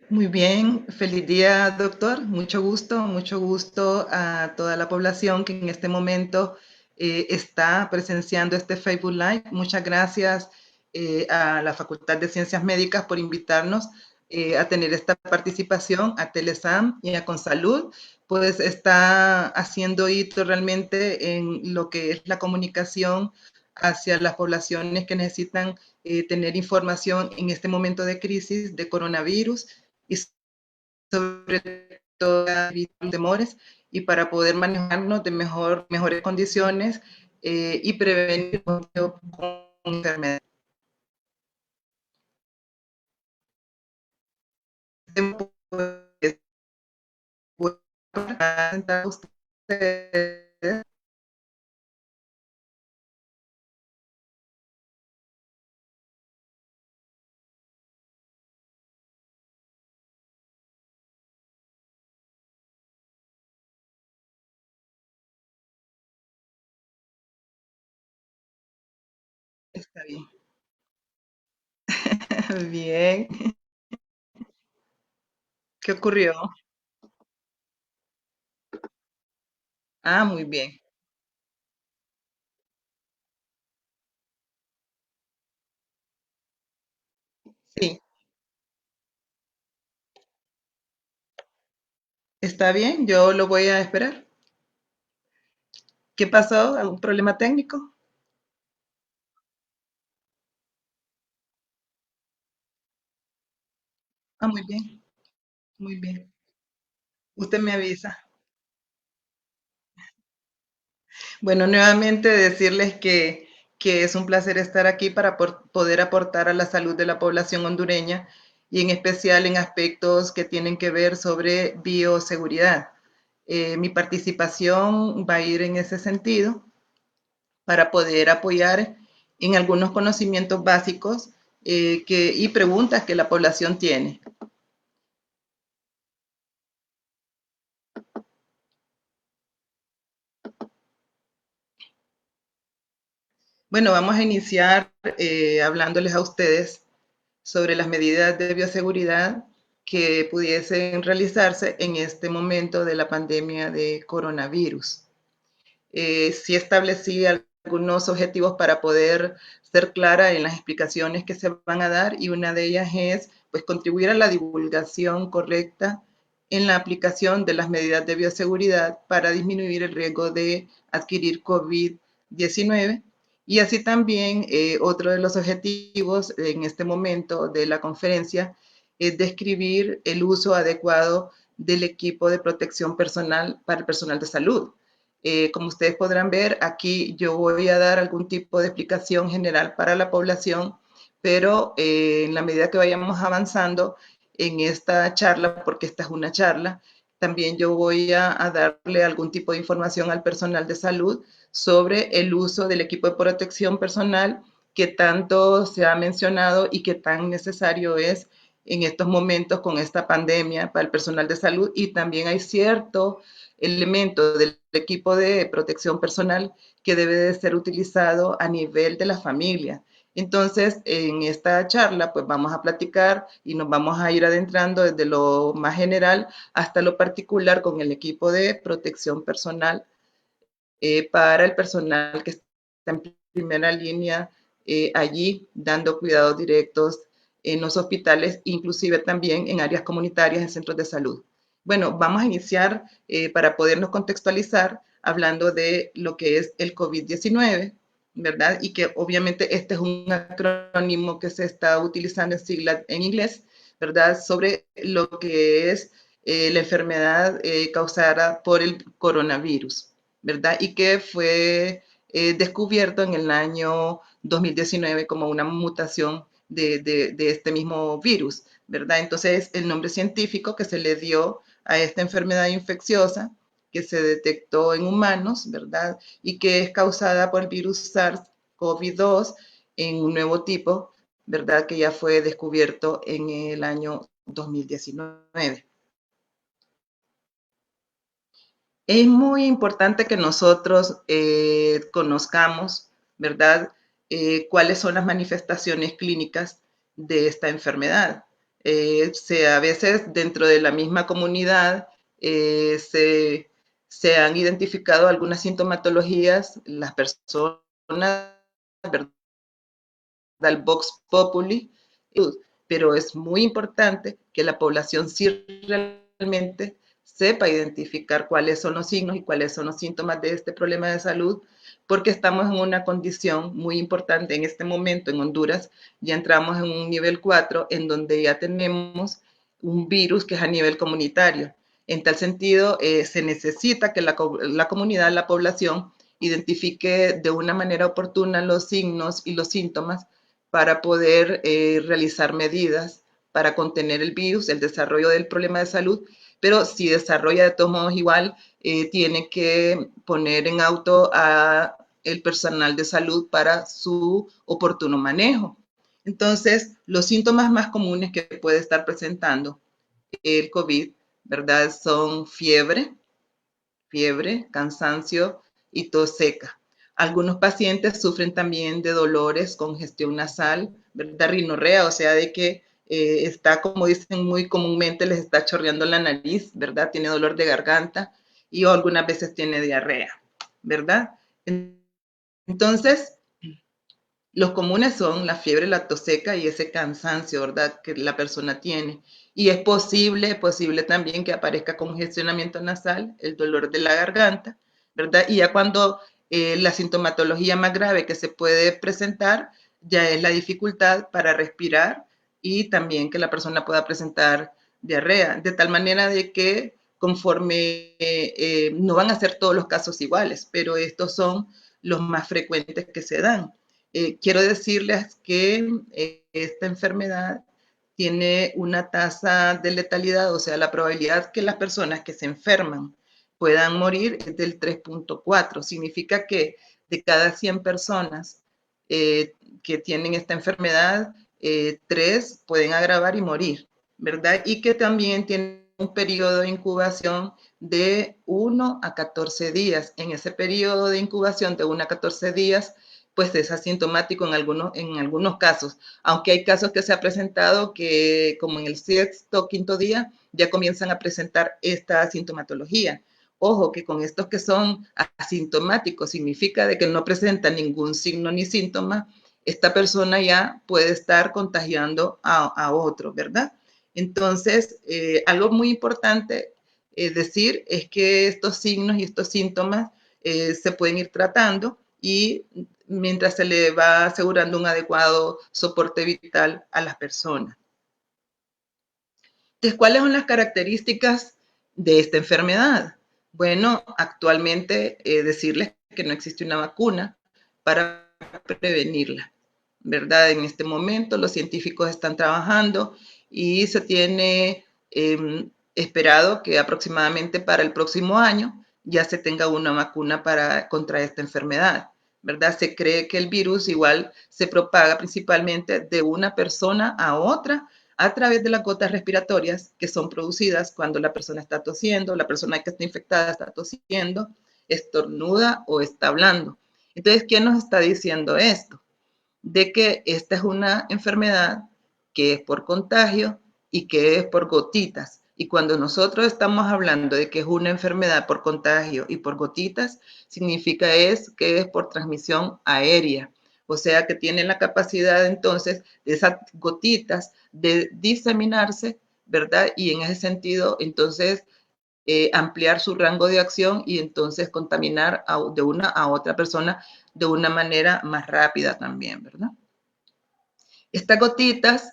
Muy bien, feliz día, doctor. Mucho gusto a toda la población que en este momento está presenciando este Facebook Live. Muchas gracias a la Facultad de Ciencias Médicas por invitarnos a tener esta participación, a Telesam y a Consalud, pues está haciendo hito realmente en lo que es la comunicación hacia las poblaciones que necesitan tener información en este momento de crisis de coronavirus y sobre todo evitar temores y para poder manejarnos de mejores condiciones y prevenir con enfermedades. Está bien. Bien. ¿Qué ocurrió? Ah, muy bien. Sí, está bien. Yo lo voy a esperar. ¿Qué pasó? ¿Algún problema técnico? Ah, muy bien. Muy bien. Usted me avisa. Bueno, nuevamente decirles que es un placer estar aquí para poder aportar a la salud de la población hondureña y en especial en aspectos que tienen que ver sobre bioseguridad. Mi participación va a ir en ese sentido para poder apoyar en algunos conocimientos básicos y preguntas que la población tiene. Bueno, vamos a iniciar hablándoles a ustedes sobre las medidas de bioseguridad que pudiesen realizarse en este momento de la pandemia de coronavirus. Sí establecí algunos objetivos para poder ser clara en las explicaciones que se van a dar y una de ellas es pues contribuir a la divulgación correcta en la aplicación de las medidas de bioseguridad para disminuir el riesgo de adquirir COVID-19. Y así también otro de los objetivos en este momento de la conferencia es describir el uso adecuado del equipo de protección personal para el personal de salud. Como ustedes podrán ver, aquí yo voy a dar algún tipo de explicación general para la población, pero en la medida que vayamos avanzando en esta charla, porque esta es una charla, también yo voy a darle algún tipo de información al personal de salud sobre el uso del equipo de protección personal que tanto se ha mencionado y que tan necesario es en estos momentos con esta pandemia para el personal de salud y también hay cierto elemento del equipo de protección personal que debe de ser utilizado a nivel de la familia. Entonces, en esta charla, pues vamos a platicar y nos vamos a ir adentrando desde lo más general hasta lo particular con el equipo de protección personal para el personal que está en primera línea allí dando cuidados directos en los hospitales, inclusive también en áreas comunitarias, en centros de salud. Bueno, vamos a iniciar para podernos contextualizar hablando de lo que es el COVID-19, ¿verdad? Y que obviamente este es un acrónimo que se está utilizando en siglas en inglés, ¿verdad? Sobre lo que es la enfermedad causada por el coronavirus. ¿Verdad? Y que fue descubierto en el año 2019 como una mutación de este mismo virus, ¿verdad? Entonces, el nombre científico que se le dio a esta enfermedad infecciosa que se detectó en humanos, ¿verdad? Y que es causada por el virus SARS-CoV-2 en un nuevo tipo, ¿verdad? Que ya fue descubierto en el año 2019. Es muy importante que nosotros conozcamos, ¿verdad? Cuáles son las manifestaciones clínicas de esta enfermedad. A veces dentro de la misma comunidad se han identificado algunas sintomatologías, las personas, ¿verdad? El Vox Populi, pero es muy importante que la población sí realmente sepa identificar cuáles son los signos y cuáles son los síntomas de este problema de salud, porque estamos en una condición muy importante en este momento en Honduras. Ya entramos en un nivel 4 en donde ya tenemos un virus que es a nivel comunitario. En tal sentido, se necesita que la comunidad, la población, identifique de una manera oportuna los signos y los síntomas para poder realizar medidas para contener el virus, el desarrollo del problema de salud, pero si desarrolla de todos modos igual, tiene que poner en auto a el personal de salud para su oportuno manejo. Entonces, los síntomas más comunes que puede estar presentando el COVID, ¿verdad? Son fiebre, cansancio y tos seca. Algunos pacientes sufren también de dolores, congestión nasal, ¿verdad? Rinorrea, o sea, de que está, como dicen muy comúnmente, les está chorreando la nariz, ¿verdad? Tiene dolor de garganta y algunas veces tiene diarrea, ¿verdad? Entonces, los comunes son la fiebre, la tos seca y ese cansancio, ¿verdad? Que la persona tiene. Y es posible también que aparezca congestionamiento nasal, el dolor de la garganta, ¿verdad? Y ya cuando la sintomatología más grave que se puede presentar ya es la dificultad para respirar y también que la persona pueda presentar diarrea, de tal manera de que conforme no van a ser todos los casos iguales, pero estos son los más frecuentes que se dan. Quiero decirles que esta enfermedad tiene una tasa de letalidad, o sea, la probabilidad que las personas que se enferman puedan morir es del 3.4. Significa que de cada 100 personas que tienen esta enfermedad, 3 pueden agravar y morir, ¿verdad? Y que también tienen un periodo de incubación de 1 a 14 días. En ese periodo de incubación de 1 a 14 días, pues es asintomático en algunos casos, aunque hay casos que se ha presentado que como en el sexto o quinto día ya comienzan a presentar esta sintomatología. Ojo, que con estos que son asintomáticos significa de que no presentan ningún signo ni síntoma, esta persona ya puede estar contagiando a otro, ¿verdad? Entonces, algo muy importante decir es que estos signos y estos síntomas se pueden ir tratando y mientras se le va asegurando un adecuado soporte vital a las personas. Entonces, ¿cuáles son las características de esta enfermedad? Bueno, actualmente decirles que no existe una vacuna para prevenirla, ¿verdad? En este momento los científicos están trabajando y se tiene esperado que aproximadamente para el próximo año ya se tenga una vacuna contra esta enfermedad, ¿verdad? Se cree que el virus igual se propaga principalmente de una persona a otra a través de las gotas respiratorias que son producidas cuando la persona está tosiendo, la persona que está infectada está tosiendo, estornuda o está hablando. Entonces, ¿qué nos está diciendo esto? De que esta es una enfermedad que es por contagio y que es por gotitas. Y cuando nosotros estamos hablando de que es una enfermedad por contagio y por gotitas, significa que es por transmisión aérea. O sea que tiene la capacidad entonces de esas gotitas de diseminarse, ¿verdad? Y en ese sentido, entonces, ampliar su rango de acción y entonces contaminar de una a otra persona de una manera más rápida también, ¿verdad? Estas gotitas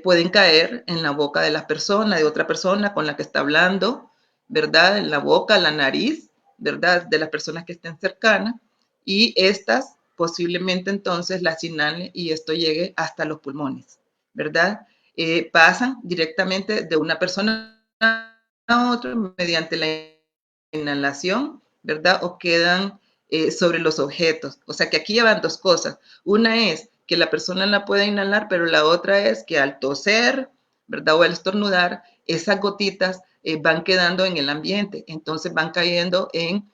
pueden caer en la boca de la persona, de otra persona con la que está hablando, ¿verdad? En la boca, la nariz, ¿verdad? De las personas que estén cercanas y estas posiblemente entonces las inhalen y esto llegue hasta los pulmones, ¿verdad? Pasan directamente de una persona a otra mediante la inhalación, ¿verdad? O quedan sobre los objetos. O sea que aquí llevan dos cosas. Una es que la persona la puede inhalar, pero la otra es que al toser, ¿verdad? O al estornudar, esas gotitas van quedando en el ambiente. Entonces van cayendo en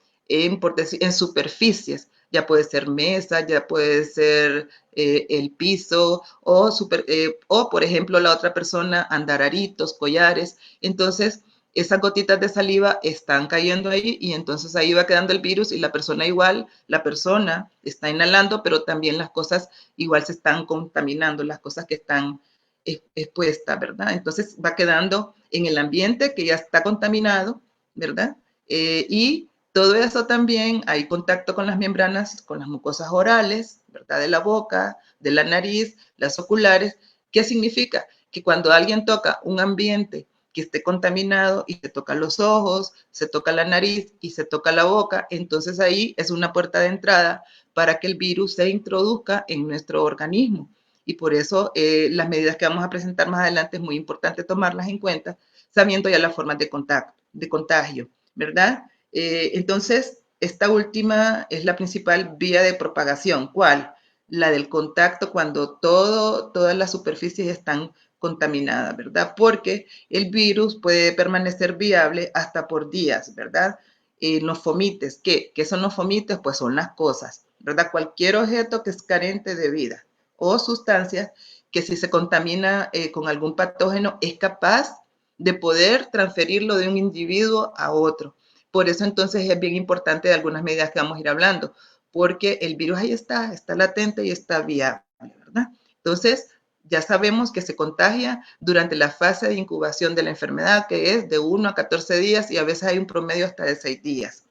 superficies, Ya puede ser mesa, ya puede ser el piso o, por ejemplo, la otra persona andar aritos, collares. Entonces, esas gotitas de saliva están cayendo ahí y entonces ahí va quedando el virus y la persona igual, la persona está inhalando, pero también las cosas igual se están contaminando, las cosas que están expuestas, ¿verdad? Entonces va quedando en el ambiente que ya está contaminado, ¿verdad? Y todo eso también hay contacto con las membranas, con las mucosas orales, ¿verdad? De la boca, de la nariz, las oculares. ¿Qué significa? Que cuando alguien toca un ambiente que esté contaminado y se toca los ojos, se toca la nariz y se toca la boca, entonces ahí es una puerta de entrada para que el virus se introduzca en nuestro organismo. Y por eso las medidas que vamos a presentar más adelante es muy importante tomarlas en cuenta, sabiendo ya las formas de contacto, de contagio, ¿verdad? Entonces, esta última es la principal vía de propagación. ¿Cuál? La del contacto cuando todas las superficies están contaminadas, ¿verdad? Porque el virus puede permanecer viable hasta por días, ¿verdad? Los fomites, ¿qué son los fomites? Pues son las cosas, ¿verdad? Cualquier objeto que es carente de vida o sustancias que si se contamina con algún patógeno es capaz de poder transferirlo de un individuo a otro. Por eso entonces es bien importante de algunas medidas que vamos a ir hablando, porque el virus ahí está latente y está viable, ¿verdad? Entonces, ya sabemos que se contagia durante la fase de incubación de la enfermedad, que es de 1 a 14 días y a veces hay un promedio hasta de 6 días,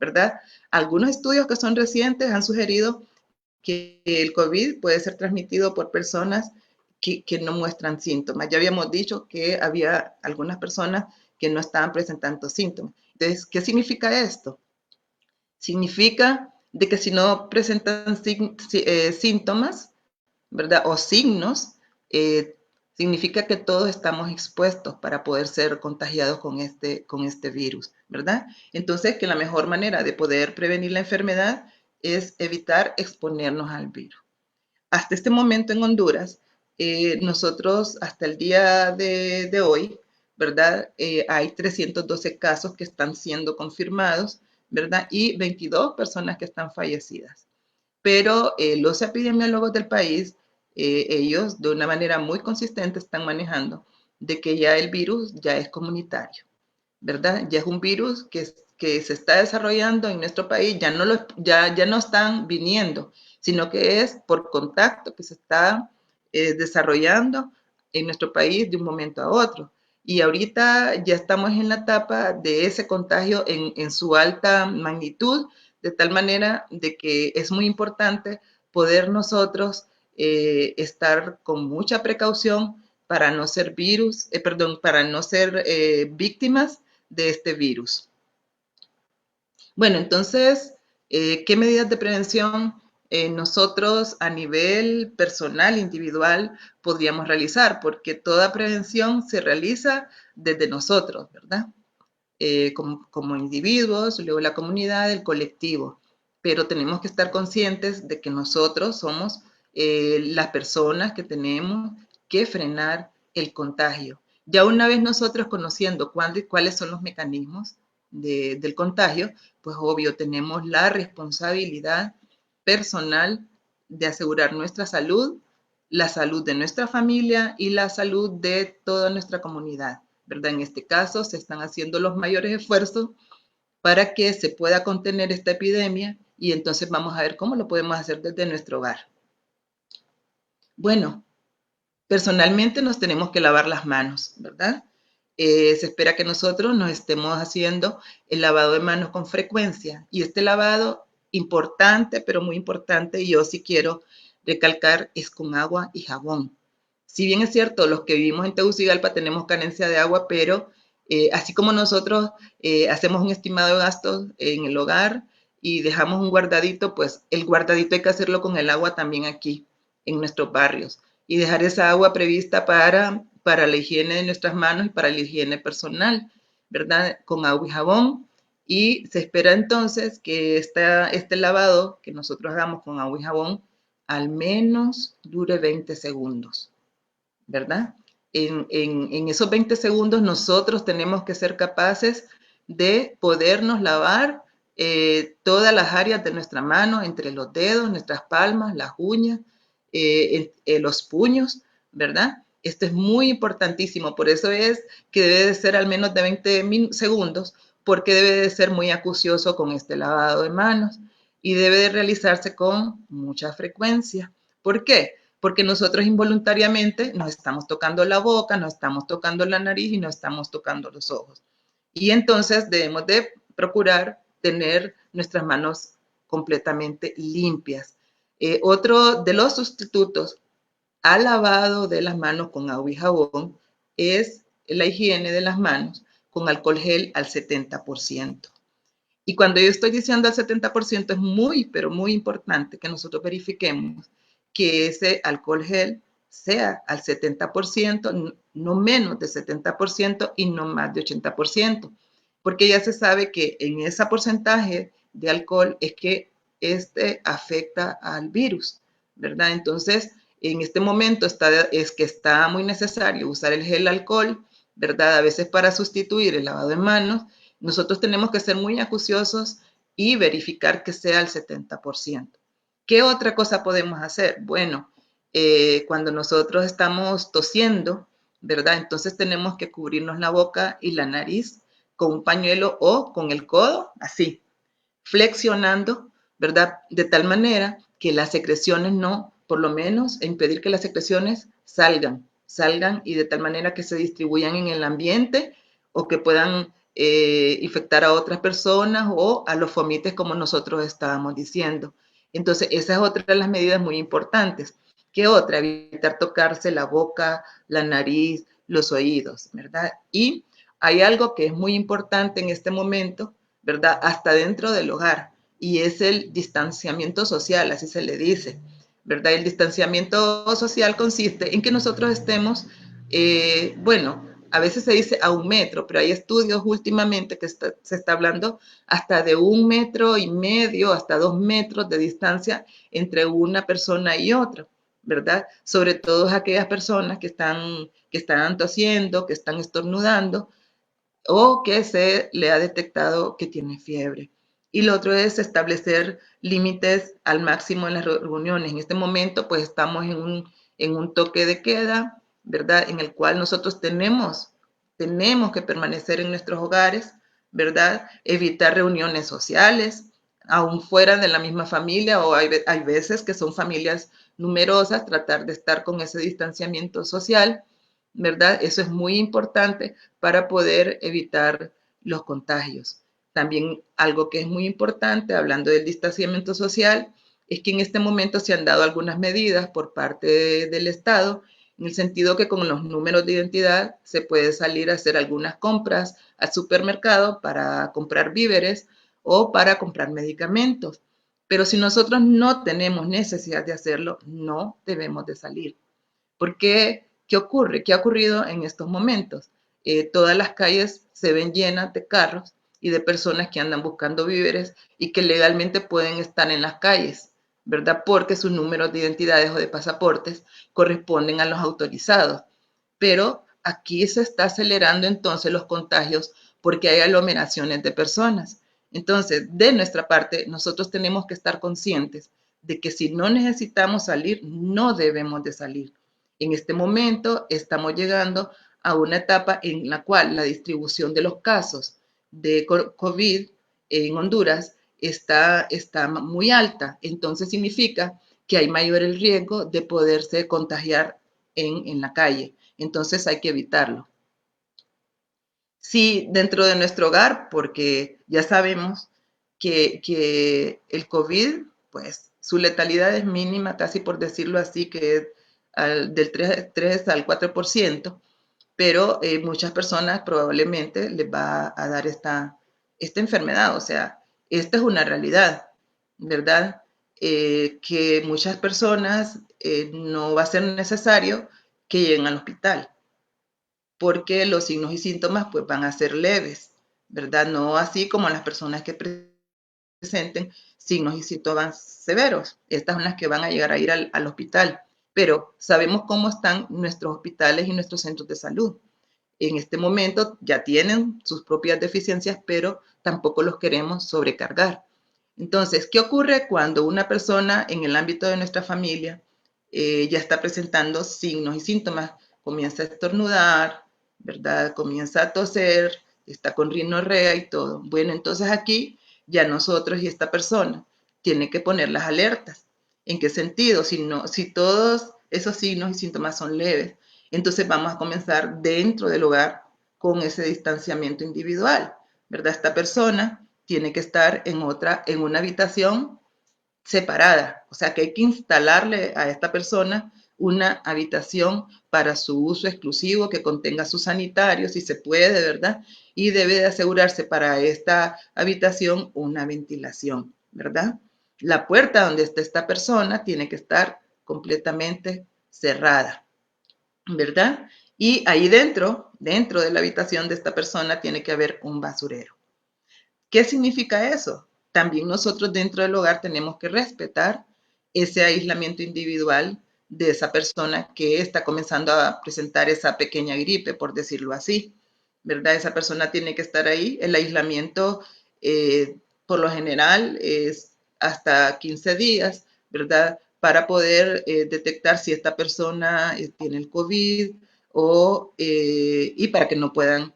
¿verdad? Algunos estudios que son recientes han sugerido que el COVID puede ser transmitido por personas que no muestran síntomas. Ya habíamos dicho que había algunas personas que no estaban presentando síntomas. Entonces, ¿qué significa esto? Significa de que si no presentan síntomas, ¿verdad? O signos, eh, significa que todos estamos expuestos para poder ser contagiados con este virus, ¿verdad? Entonces, que la mejor manera de poder prevenir la enfermedad es evitar exponernos al virus. Hasta este momento en Honduras, nosotros hasta el día de hoy, ¿verdad? Hay 312 casos que están siendo confirmados, ¿verdad? Y 22 personas que están fallecidas. Pero los epidemiólogos del país, ellos de una manera muy consistente están manejando de que ya el virus ya es comunitario, ¿verdad? Ya es un virus que se está desarrollando en nuestro país, ya no están viniendo, sino que es por contacto que se está desarrollando en nuestro país de un momento a otro. Y ahorita ya estamos en la etapa de ese contagio en su alta magnitud, de tal manera de que es muy importante poder nosotros estar con mucha precaución para no ser para no ser víctimas de este virus. Bueno, entonces, ¿qué medidas de prevención nosotros a nivel personal, individual, podríamos realizar? Porque toda prevención se realiza desde nosotros, ¿verdad? Como individuos, luego la comunidad, el colectivo. Pero tenemos que estar conscientes de que nosotros somos las personas que tenemos que frenar el contagio. Ya una vez nosotros conociendo cuáles son los mecanismos del contagio, pues obvio tenemos la responsabilidad personal de asegurar nuestra salud, la salud de nuestra familia y la salud de toda nuestra comunidad, ¿verdad? En este caso se están haciendo los mayores esfuerzos para que se pueda contener esta epidemia y entonces vamos a ver cómo lo podemos hacer desde nuestro hogar. Bueno, personalmente nos tenemos que lavar las manos, ¿verdad? Se espera que nosotros nos estemos haciendo el lavado de manos con frecuencia y este lavado importante, pero muy importante, y yo sí quiero recalcar, es con agua y jabón. Si bien es cierto, los que vivimos en Tegucigalpa tenemos carencia de agua, pero así como nosotros hacemos un estimado de gastos en el hogar y dejamos un guardadito, pues el guardadito hay que hacerlo con el agua también aquí, en nuestros barrios y dejar esa agua prevista para la higiene de nuestras manos y para la higiene personal, ¿verdad? Con agua y jabón. Y se espera entonces que este lavado que nosotros hagamos con agua y jabón al menos dure 20 segundos, ¿verdad? En esos 20 segundos nosotros tenemos que ser capaces de podernos lavar todas las áreas de nuestra mano, entre los dedos, nuestras palmas, las uñas, los puños, ¿verdad? Esto es muy importantísimo, por eso es que debe de ser al menos de 20 segundos, porque debe de ser muy acucioso con este lavado de manos y debe de realizarse con mucha frecuencia. ¿Por qué? Porque nosotros involuntariamente nos estamos tocando la boca, nos estamos tocando la nariz y nos estamos tocando los ojos. Y entonces debemos de procurar tener nuestras manos completamente limpias. Otro de los sustitutos al lavado de las manos con agua y jabón es la higiene de las manos con alcohol gel al 70%. Y cuando yo estoy diciendo al 70%, es muy, pero muy importante que nosotros verifiquemos que ese alcohol gel sea al 70%, no menos de 70% y no más de 80%, porque ya se sabe que en ese porcentaje de alcohol es que este afecta al virus, ¿verdad? Entonces, en este momento es que está muy necesario usar el gel alcohol, ¿verdad? A veces para sustituir el lavado de manos, nosotros tenemos que ser muy acuciosos y verificar que sea el 70%. ¿Qué otra cosa podemos hacer? Bueno, cuando nosotros estamos tosiendo, ¿verdad? Entonces tenemos que cubrirnos la boca y la nariz con un pañuelo o con el codo, así, flexionando, ¿verdad? De tal manera que las secreciones no, por lo menos, impedir que las secreciones salgan y de tal manera que se distribuyan en el ambiente o que puedan infectar a otras personas o a los fomites como nosotros estábamos diciendo. Entonces, esa es otra de las medidas muy importantes. ¿Qué otra? Evitar tocarse la boca, la nariz, los oídos, ¿verdad? Y hay algo que es muy importante en este momento, ¿verdad? Hasta dentro del hogar, y es el distanciamiento social, así se le dice, ¿verdad? El distanciamiento social consiste en que nosotros estemos, bueno, a veces se dice a 1 metro, pero hay estudios últimamente que se está hablando hasta de 1,5 metros, hasta 2 metros de distancia entre una persona y otra, ¿verdad? Sobre todo aquellas personas que están tosiendo, que están estornudando, o que se le ha detectado que tiene fiebre. Y lo otro es establecer límites al máximo en las reuniones. En este momento, pues estamos en un toque de queda, ¿verdad? En el cual nosotros tenemos que permanecer en nuestros hogares, ¿verdad? Evitar reuniones sociales, aún fuera de la misma familia, o hay veces que son familias numerosas, tratar de estar con ese distanciamiento social, ¿verdad? Eso es muy importante para poder evitar los contagios. También algo que es muy importante, hablando del distanciamiento social, es que en este momento se han dado algunas medidas por parte del Estado, en el sentido que con los números de identidad se puede salir a hacer algunas compras al supermercado para comprar víveres o para comprar medicamentos. Pero si nosotros no tenemos necesidad de hacerlo, no debemos de salir. Porque, ¿qué ocurre? ¿Qué ha ocurrido en estos momentos? Todas las calles se ven llenas de carros y de personas que andan buscando víveres y que legalmente pueden estar en las calles, ¿verdad? Porque sus números de identidades o de pasaportes corresponden a los autorizados. Pero aquí se está acelerando entonces los contagios porque hay aglomeraciones de personas. Entonces, de nuestra parte, nosotros tenemos que estar conscientes de que si no necesitamos salir, no debemos de salir. En este momento estamos llegando a una etapa en la cual la distribución de los casos de COVID en Honduras está muy alta. Entonces significa que hay mayor el riesgo de poderse contagiar en la calle. Entonces hay que evitarlo. Sí, dentro de nuestro hogar, porque ya sabemos que el COVID, pues su letalidad es mínima, casi por decirlo así, que es del 3 al 4%, pero muchas personas probablemente les va a dar esta enfermedad. O sea, esta es una realidad, ¿verdad? Que muchas personas no va a ser necesario que lleguen al hospital porque los signos y síntomas pues van a ser leves, ¿verdad? No así como las personas que presenten signos y síntomas severos. Estas son las que van a llegar a ir al hospital. Pero sabemos cómo están nuestros hospitales y nuestros centros de salud. En este momento ya tienen sus propias deficiencias, pero tampoco los queremos sobrecargar. Entonces, ¿qué ocurre cuando una persona en el ámbito de nuestra familia ya está presentando signos y síntomas? Comienza a estornudar, ¿verdad? Comienza a toser, está con rinorrea y todo. Bueno, entonces aquí ya nosotros y esta persona tiene que poner las alertas. ¿En qué sentido? Si todos esos signos y síntomas son leves, entonces vamos a comenzar dentro del hogar con ese distanciamiento individual, ¿verdad? Esta persona tiene que estar en una habitación separada, o sea que hay que instalarle a esta persona una habitación para su uso exclusivo que contenga sus sanitarios, si se puede, ¿verdad? Y debe de asegurarse para esta habitación una ventilación, ¿verdad? La puerta donde está esta persona tiene que estar completamente cerrada, ¿verdad? Y ahí dentro de la habitación de esta persona tiene que haber un basurero. ¿Qué significa eso? También nosotros dentro del hogar tenemos que respetar ese aislamiento individual de esa persona que está comenzando a presentar esa pequeña gripe, por decirlo así, ¿verdad? Esa persona tiene que estar ahí. El aislamiento, por lo general, es hasta 15 días, ¿verdad? Para poder detectar si esta persona tiene el COVID y para que no puedan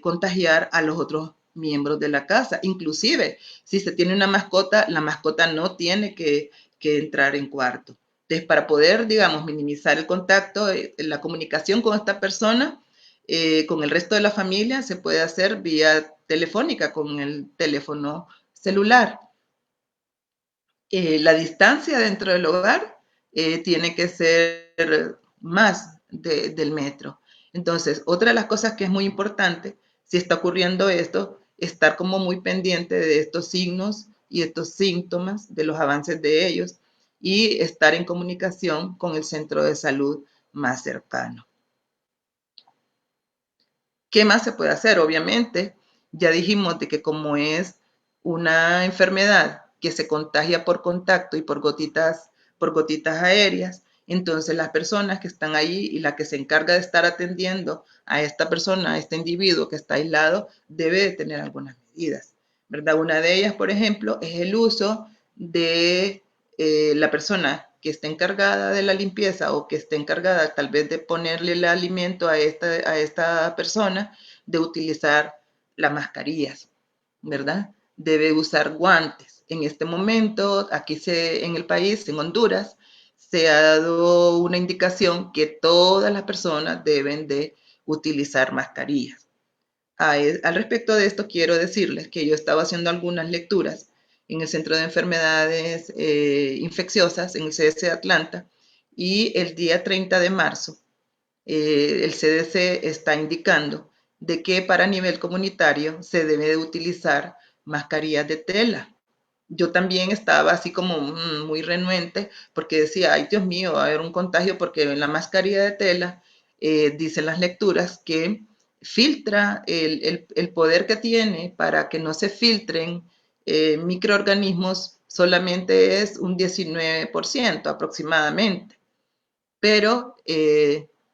contagiar a los otros miembros de la casa. Inclusive, si se tiene una mascota, la mascota no tiene que entrar en cuarto. Entonces, para poder, digamos, minimizar el contacto, la comunicación con esta persona, con el resto de la familia, se puede hacer vía telefónica, con el teléfono celular. La distancia dentro del hogar tiene que ser más del metro. Entonces, otra de las cosas que es muy importante, si está ocurriendo esto, estar como muy pendiente de estos signos y estos síntomas, de los avances de ellos, y estar en comunicación con el centro de salud más cercano. ¿Qué más se puede hacer? Obviamente, ya dijimos de que como es una enfermedad que se contagia por contacto y por gotitas aéreas, entonces las personas que están ahí y la que se encarga de estar atendiendo a esta persona, a este individuo que está aislado, debe de tener algunas medidas, ¿verdad? Una de ellas, por ejemplo, es el uso de la persona que esté encargada de la limpieza o que esté encargada tal vez de ponerle el alimento a esta persona, de utilizar las mascarillas, ¿verdad? Debe usar guantes. En este momento, en el país, en Honduras, se ha dado una indicación que todas las personas deben de utilizar mascarillas. Al respecto de esto, quiero decirles que yo estaba haciendo algunas lecturas en el Centro de Enfermedades Infecciosas, en el CDC de Atlanta, y el día 30 de marzo, el CDC está indicando de que para nivel comunitario se debe de utilizar mascarillas de tela. Yo también estaba así como muy renuente porque decía, ay Dios mío, va a haber un contagio porque en la mascarilla de tela dicen las lecturas que filtra el poder que tiene para que no se filtren microorganismos, solamente es un 19% aproximadamente, pero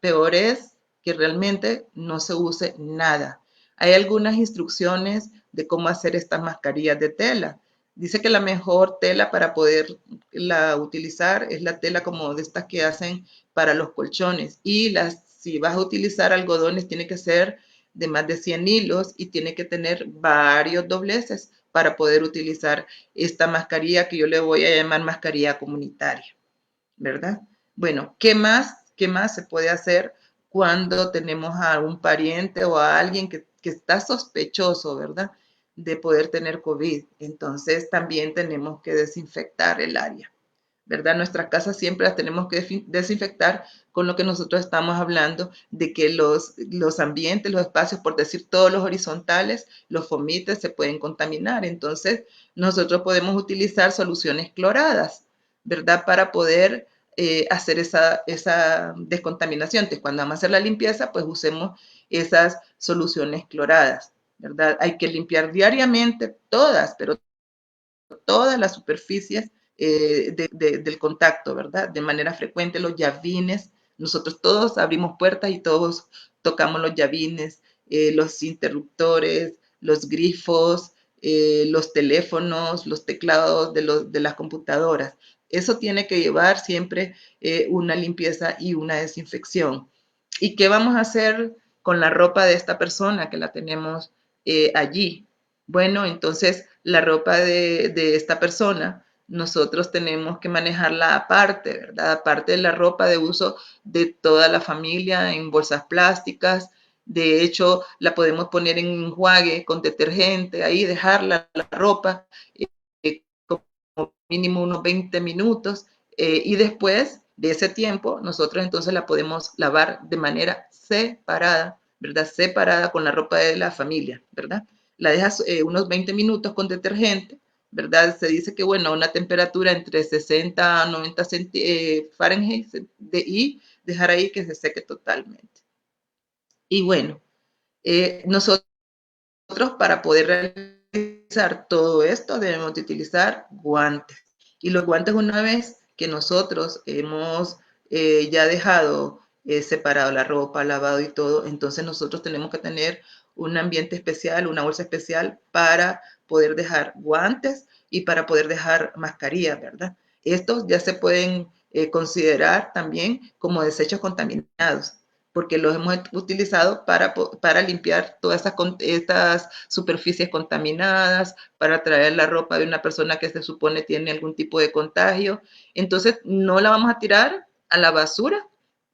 peor es que realmente no se use nada. Hay algunas instrucciones de cómo hacer estas mascarillas de tela. Dice que la mejor tela para poderla utilizar es la tela como de estas que hacen para los colchones. Si vas a utilizar algodones, tiene que ser de más de 100 hilos y tiene que tener varios dobleces para poder utilizar esta mascarilla que yo le voy a llamar mascarilla comunitaria, ¿verdad? Bueno, qué más se puede hacer cuando tenemos a un pariente o a alguien que está sospechoso, ¿verdad? De poder tener COVID? Entonces también tenemos que desinfectar el área, ¿verdad? Nuestras casas siempre las tenemos que desinfectar con lo que nosotros estamos hablando, de que los ambientes, los espacios, por decir todos los horizontales, los fomites se pueden contaminar. Entonces nosotros podemos utilizar soluciones cloradas, ¿verdad? Para poder hacer esa descontaminación. Entonces, cuando vamos a hacer la limpieza, pues usemos esas soluciones cloradas, ¿verdad? Hay que limpiar diariamente todas, pero todas las superficies del contacto, ¿verdad? De manera frecuente, los llavines. Nosotros todos abrimos puertas y todos tocamos los llavines, los interruptores, los grifos, los teléfonos, los teclados de las computadoras. Eso tiene que llevar siempre una limpieza y una desinfección. ¿Y qué vamos a hacer con la ropa de esta persona que la tenemos allí? Bueno, entonces la ropa de esta persona nosotros tenemos que manejarla aparte, ¿verdad? Aparte de la ropa de uso de toda la familia en bolsas plásticas. De hecho, la podemos poner en enjuague con detergente, ahí dejarla la ropa como mínimo unos 20 minutos y después de ese tiempo nosotros entonces la podemos lavar de manera separada, ¿verdad? Separada con la ropa de la familia, ¿verdad? La dejas unos 20 minutos con detergente, ¿verdad? Se dice que, bueno, a una temperatura entre 60 a 90 Fahrenheit y dejar ahí que se seque totalmente. Y bueno, nosotros para poder realizar todo esto debemos de utilizar guantes. Y los guantes, una vez que nosotros hemos ya dejado separado la ropa, lavado y todo, entonces nosotros tenemos que tener un ambiente especial, una bolsa especial para poder dejar guantes y para poder dejar mascarillas, ¿verdad? Estos ya se pueden considerar también como desechos contaminados porque los hemos utilizado para limpiar todas estas superficies contaminadas, para traer la ropa de una persona que se supone tiene algún tipo de contagio. Entonces, no la vamos a tirar a la basura,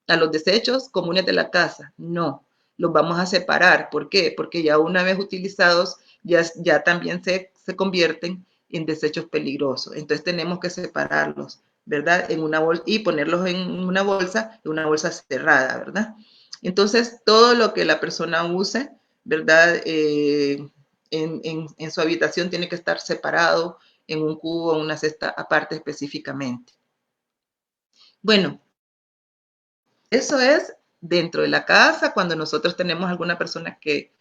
a los desechos comunes de la casa, no, los vamos a separar. ¿Por qué? Porque ya una vez utilizados, ya también se convierten en desechos peligrosos. Entonces, tenemos que separarlos, ¿verdad? En una bolsa y ponerlos en una bolsa cerrada, ¿verdad? Entonces, todo lo que la persona use, ¿verdad? En su habitación tiene que estar separado en un cubo o una cesta aparte específicamente. Bueno, eso es dentro de la casa cuando nosotros tenemos alguna persona que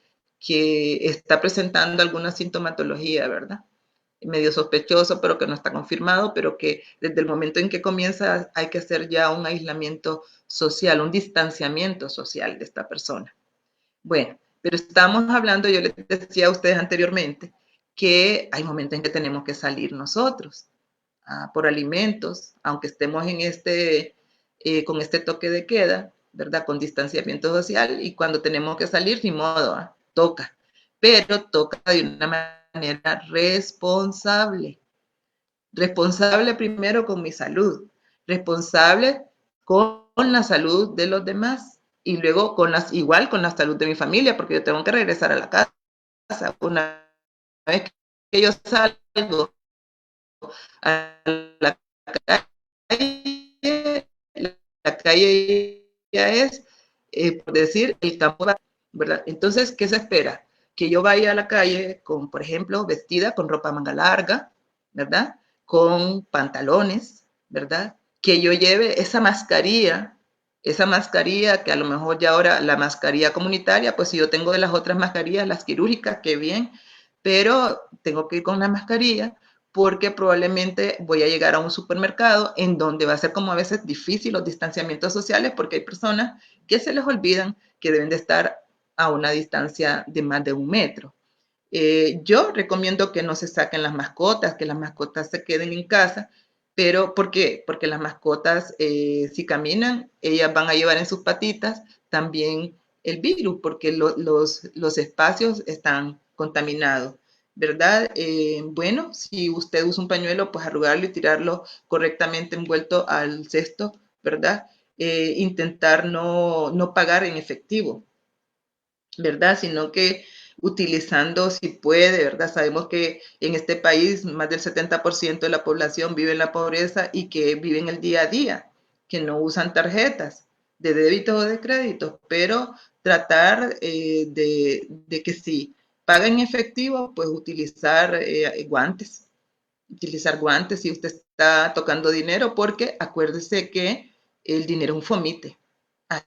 está presentando alguna sintomatología, ¿verdad? Medio sospechoso, pero que no está confirmado, pero que desde el momento en que comienza hay que hacer ya un aislamiento social, un distanciamiento social de esta persona. Bueno, pero estamos hablando, yo les decía a ustedes anteriormente, que hay momentos en que tenemos que salir nosotros por alimentos, aunque estemos con este toque de queda, ¿verdad? Con distanciamiento social y cuando tenemos que salir, ni modo, toca, pero toca de una manera responsable. Responsable primero con mi salud, responsable con la salud de los demás y luego igual con la salud de mi familia, porque yo tengo que regresar a la casa. Una vez que yo salgo a la calle, la calle ya es, por decir, el campo, ¿verdad? Entonces, ¿qué se espera? Que yo vaya a la calle con, por ejemplo, vestida con ropa manga larga, ¿verdad? Con pantalones, ¿verdad? Que yo lleve esa mascarilla que a lo mejor ya ahora la mascarilla comunitaria, pues si yo tengo de las otras mascarillas, las quirúrgicas, qué bien, pero tengo que ir con la mascarilla porque probablemente voy a llegar a un supermercado en donde va a ser como a veces difícil los distanciamientos sociales porque hay personas que se les olvidan que deben de estar a una distancia de más de 1 metro. Yo recomiendo que no se saquen las mascotas, que las mascotas se queden en casa, pero ¿por qué? Porque las mascotas, si caminan, ellas van a llevar en sus patitas también el virus, porque los espacios están contaminados, ¿verdad? Bueno, si usted usa un pañuelo, pues arrugarlo y tirarlo correctamente envuelto al cesto, ¿verdad? Intentar no pagar en efectivo, ¿verdad? Sino que utilizando, si puede, ¿verdad? Sabemos que en este país más del 70% de la población vive en la pobreza y que viven el día a día, que no usan tarjetas de débito o de crédito, pero tratar de que si paga en efectivo, pues utilizar guantes si usted está tocando dinero, porque acuérdese que el dinero es un fomite.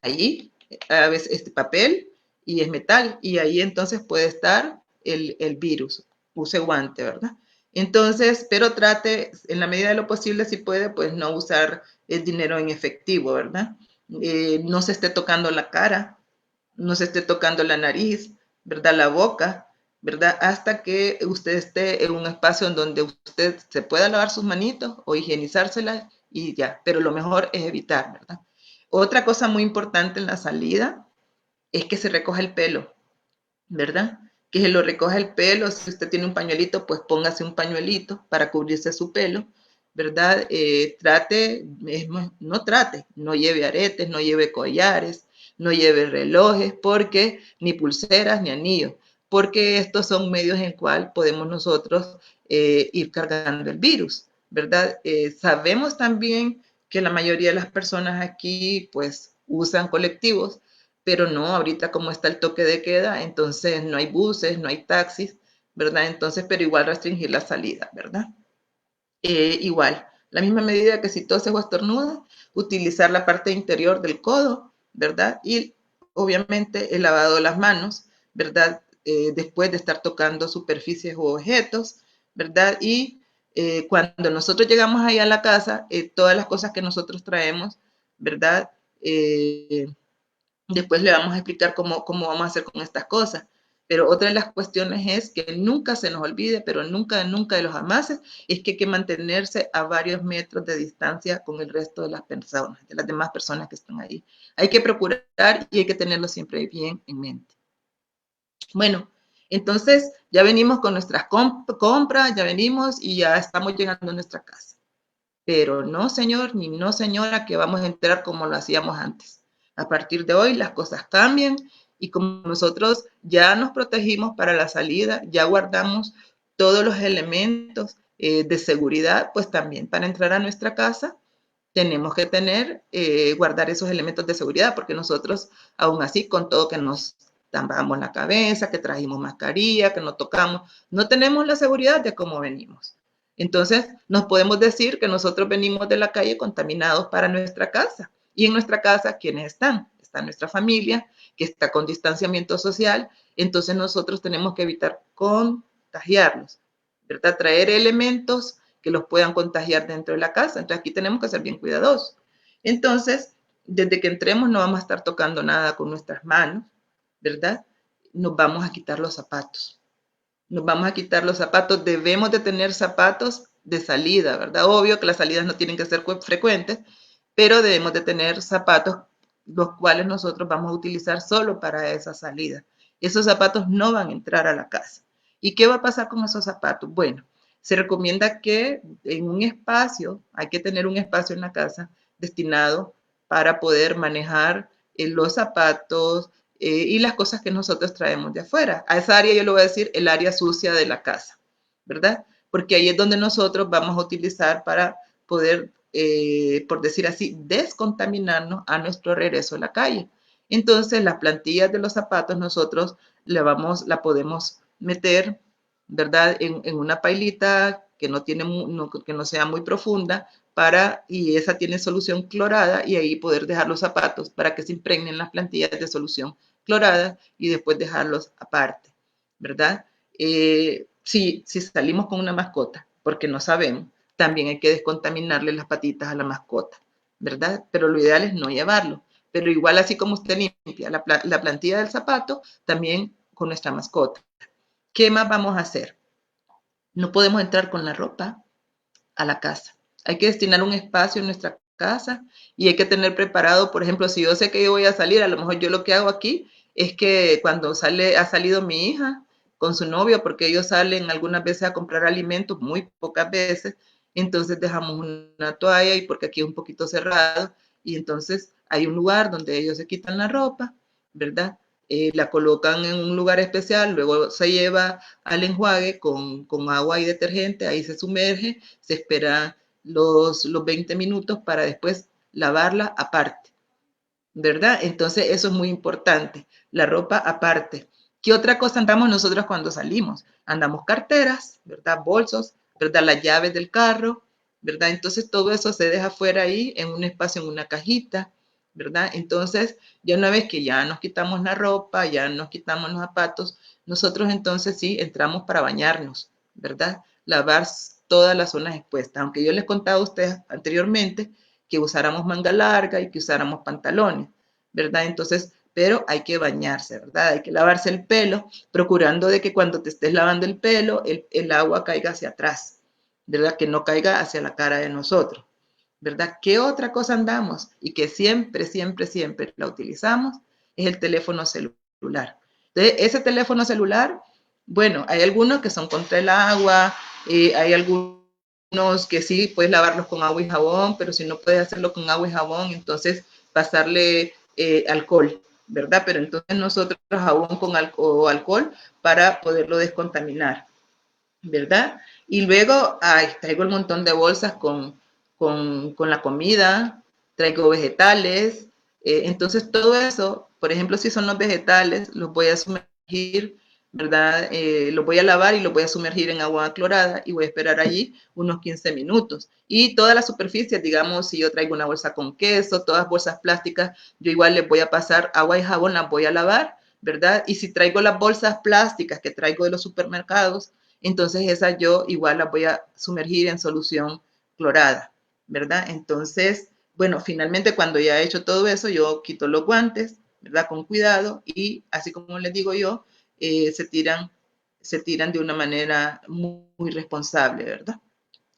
Ahí a veces este papel y es metal y ahí entonces puede estar el virus. Use guante, ¿verdad? Entonces, pero trate en la medida de lo posible, si puede, pues no usar el dinero en efectivo, ¿verdad? No se esté tocando la cara, no se esté tocando la nariz, ¿verdad? La boca, ¿verdad? Hasta que usted esté en un espacio en donde usted se pueda lavar sus manitos o higienizárselas y ya, pero lo mejor es evitar, ¿verdad? Otra cosa muy importante en la salida es que se recoja el pelo, ¿verdad? Que se lo recoja el pelo, si usted tiene un pañuelito, pues póngase un pañuelito para cubrirse su pelo, ¿verdad? No trate, no lleve aretes, no lleve collares, no lleve relojes, porque ni pulseras ni anillos, porque estos son medios en cual podemos nosotros ir cargando el virus, ¿verdad? Sabemos también que la mayoría de las personas aquí, pues, usan colectivos, pero no, ahorita como está el toque de queda, entonces no hay buses, no hay taxis, ¿verdad? Entonces, pero igual restringir la salida, ¿verdad? Igual, la misma medida que si toses o estornudas, utilizar la parte interior del codo, ¿verdad? Y obviamente el lavado de las manos, ¿verdad? Después de estar tocando superficies u objetos, ¿verdad? Y cuando nosotros llegamos ahí a la casa, todas las cosas que nosotros traemos, ¿verdad? Después le vamos a explicar cómo vamos a hacer con estas cosas. Pero otra de las cuestiones es que nunca se nos olvide, pero nunca, nunca de los amases, es que hay que mantenerse a varios metros de distancia con el resto de las personas, de las demás personas que están ahí. Hay que procurar y hay que tenerlo siempre bien en mente. Bueno, entonces ya venimos con nuestras compras, ya venimos y ya estamos llegando a nuestra casa. Pero no, señor, ni no, señora, que vamos a entrar como lo hacíamos antes. A partir de hoy las cosas cambian y como nosotros ya nos protegimos para la salida, ya guardamos todos los elementos de seguridad, pues también para entrar a nuestra casa tenemos que guardar esos elementos de seguridad, porque nosotros, aún así, con todo que nos tapamos la cabeza, que trajimos mascarilla, que no tocamos, no tenemos la seguridad de cómo venimos. Entonces, nos podemos decir que nosotros venimos de la calle contaminados para nuestra casa. Y en nuestra casa, ¿quiénes están? Está nuestra familia, que está con distanciamiento social. Entonces, nosotros tenemos que evitar contagiarlos, ¿verdad? Traer elementos que los puedan contagiar dentro de la casa. Entonces, aquí tenemos que ser bien cuidadosos. Entonces, desde que entremos no vamos a estar tocando nada con nuestras manos, ¿verdad? Nos vamos a quitar los zapatos. Nos vamos a quitar los zapatos. Debemos de tener zapatos de salida, ¿verdad? Obvio que las salidas no tienen que ser frecuentes, pero debemos de tener zapatos los cuales nosotros vamos a utilizar solo para esa salida. Esos zapatos no van a entrar a la casa. ¿Y qué va a pasar con esos zapatos? Bueno, se recomienda que en un espacio, hay que tener un espacio en la casa destinado para poder manejar los zapatos y las cosas que nosotros traemos de afuera. A esa área yo le voy a decir el área sucia de la casa, ¿verdad? Porque ahí es donde nosotros vamos a utilizar para poder, por decir así, descontaminarnos a nuestro regreso a la calle. Entonces, las plantillas de los zapatos nosotros la podemos meter, ¿verdad? En una pailita que que no sea muy profunda y esa tiene solución clorada y ahí poder dejar los zapatos para que se impregnen las plantillas de solución clorada y después dejarlos aparte, ¿verdad? Si salimos con una mascota, porque no sabemos, también hay que descontaminarle las patitas a la mascota, ¿verdad? Pero lo ideal es no llevarlo. Pero igual así como usted limpia la plantilla del zapato, también con nuestra mascota. ¿Qué más vamos a hacer? No podemos entrar con la ropa a la casa. Hay que destinar un espacio en nuestra casa y hay que tener preparado, por ejemplo, si yo sé que yo voy a salir, a lo mejor yo lo que hago aquí es que cuando ha salido mi hija con su novio, porque ellos salen algunas veces a comprar alimentos, muy pocas veces, entonces dejamos una toalla y porque aquí es un poquito cerrado y entonces hay un lugar donde ellos se quitan la ropa, ¿verdad? La colocan en un lugar especial, luego se lleva al enjuague con agua y detergente, ahí se sumerge, se espera los 20 minutos para después lavarla aparte, ¿verdad? Entonces eso es muy importante, la ropa aparte. ¿Qué otra cosa andamos nosotros cuando salimos? Andamos carteras, ¿verdad? Bolsos, ¿verdad? Las llaves del carro, ¿verdad? Entonces todo eso se deja fuera ahí en un espacio, en una cajita, ¿verdad? Entonces ya una vez que ya nos quitamos la ropa, ya nos quitamos los zapatos, nosotros entonces sí entramos para bañarnos, ¿verdad? Lavar todas las zonas expuestas. Aunque yo les contaba a ustedes anteriormente que usáramos manga larga y que usáramos pantalones, ¿verdad? Entonces, pero hay que bañarse, ¿verdad? Hay que lavarse el pelo, procurando de que cuando te estés lavando el pelo, el agua caiga hacia atrás, ¿verdad? Que no caiga hacia la cara de nosotros, ¿verdad? ¿Qué otra cosa andamos y que siempre, siempre, siempre la utilizamos? Es el teléfono celular. Entonces, ese teléfono celular, bueno, hay algunos que son contra el agua, hay algunos que sí puedes lavarlos con agua y jabón, pero si no puedes hacerlo con agua y jabón, entonces pasarle alcohol, ¿verdad? Pero entonces nosotros jabón con alcohol para poderlo descontaminar, ¿verdad? Y luego traigo un montón de bolsas con la comida, traigo vegetales, entonces todo eso, por ejemplo, si son los vegetales, los voy a sumergir, ¿verdad? Los voy a lavar y los voy a sumergir en agua clorada y voy a esperar allí unos 15 minutos. Y todas las superficies, digamos, si yo traigo una bolsa con queso, todas bolsas plásticas, yo igual les voy a pasar agua y jabón, las voy a lavar, ¿verdad? Y si traigo las bolsas plásticas que traigo de los supermercados, entonces esa yo igual la voy a sumergir en solución clorada, ¿verdad? Entonces, bueno, finalmente cuando ya he hecho todo eso, yo quito los guantes, ¿verdad? Con cuidado y así como les digo yo, se tiran de una manera muy, muy responsable, ¿verdad?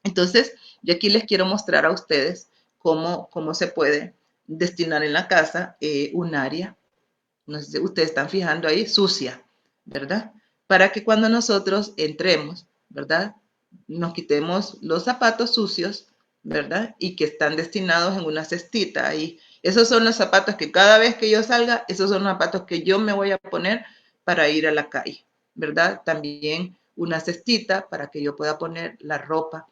Entonces, yo aquí les quiero mostrar a ustedes cómo se puede destinar en la casa un área, no sé si ustedes están fijando ahí, sucia, ¿verdad? Para que cuando nosotros entremos, ¿verdad? Nos quitemos los zapatos sucios, ¿verdad? Y que están destinados en una cestita ahí. Esos son los zapatos que cada vez que yo salga, esos son los zapatos que yo me voy a poner para ir a la calle, ¿verdad? También una cestita para que yo pueda poner la ropa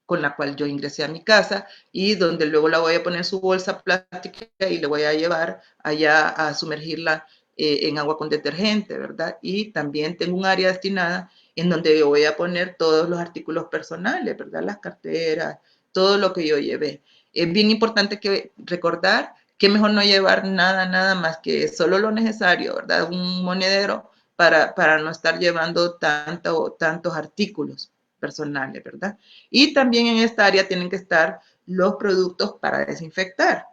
con la cual yo ingresé a mi casa y donde luego la voy a poner en su bolsa plástica y le voy a llevar allá a sumergirla en agua con detergente, ¿verdad? Y también tengo un área destinada en donde yo voy a poner todos los artículos personales, ¿verdad? Las carteras, todo lo que yo llevé. Es bien importante que recordar que mejor no llevar nada, nada más que solo lo necesario, ¿verdad? Un monedero para no estar llevando tantos artículos personales, ¿verdad? Y también en esta área tienen que estar los productos para desinfectar,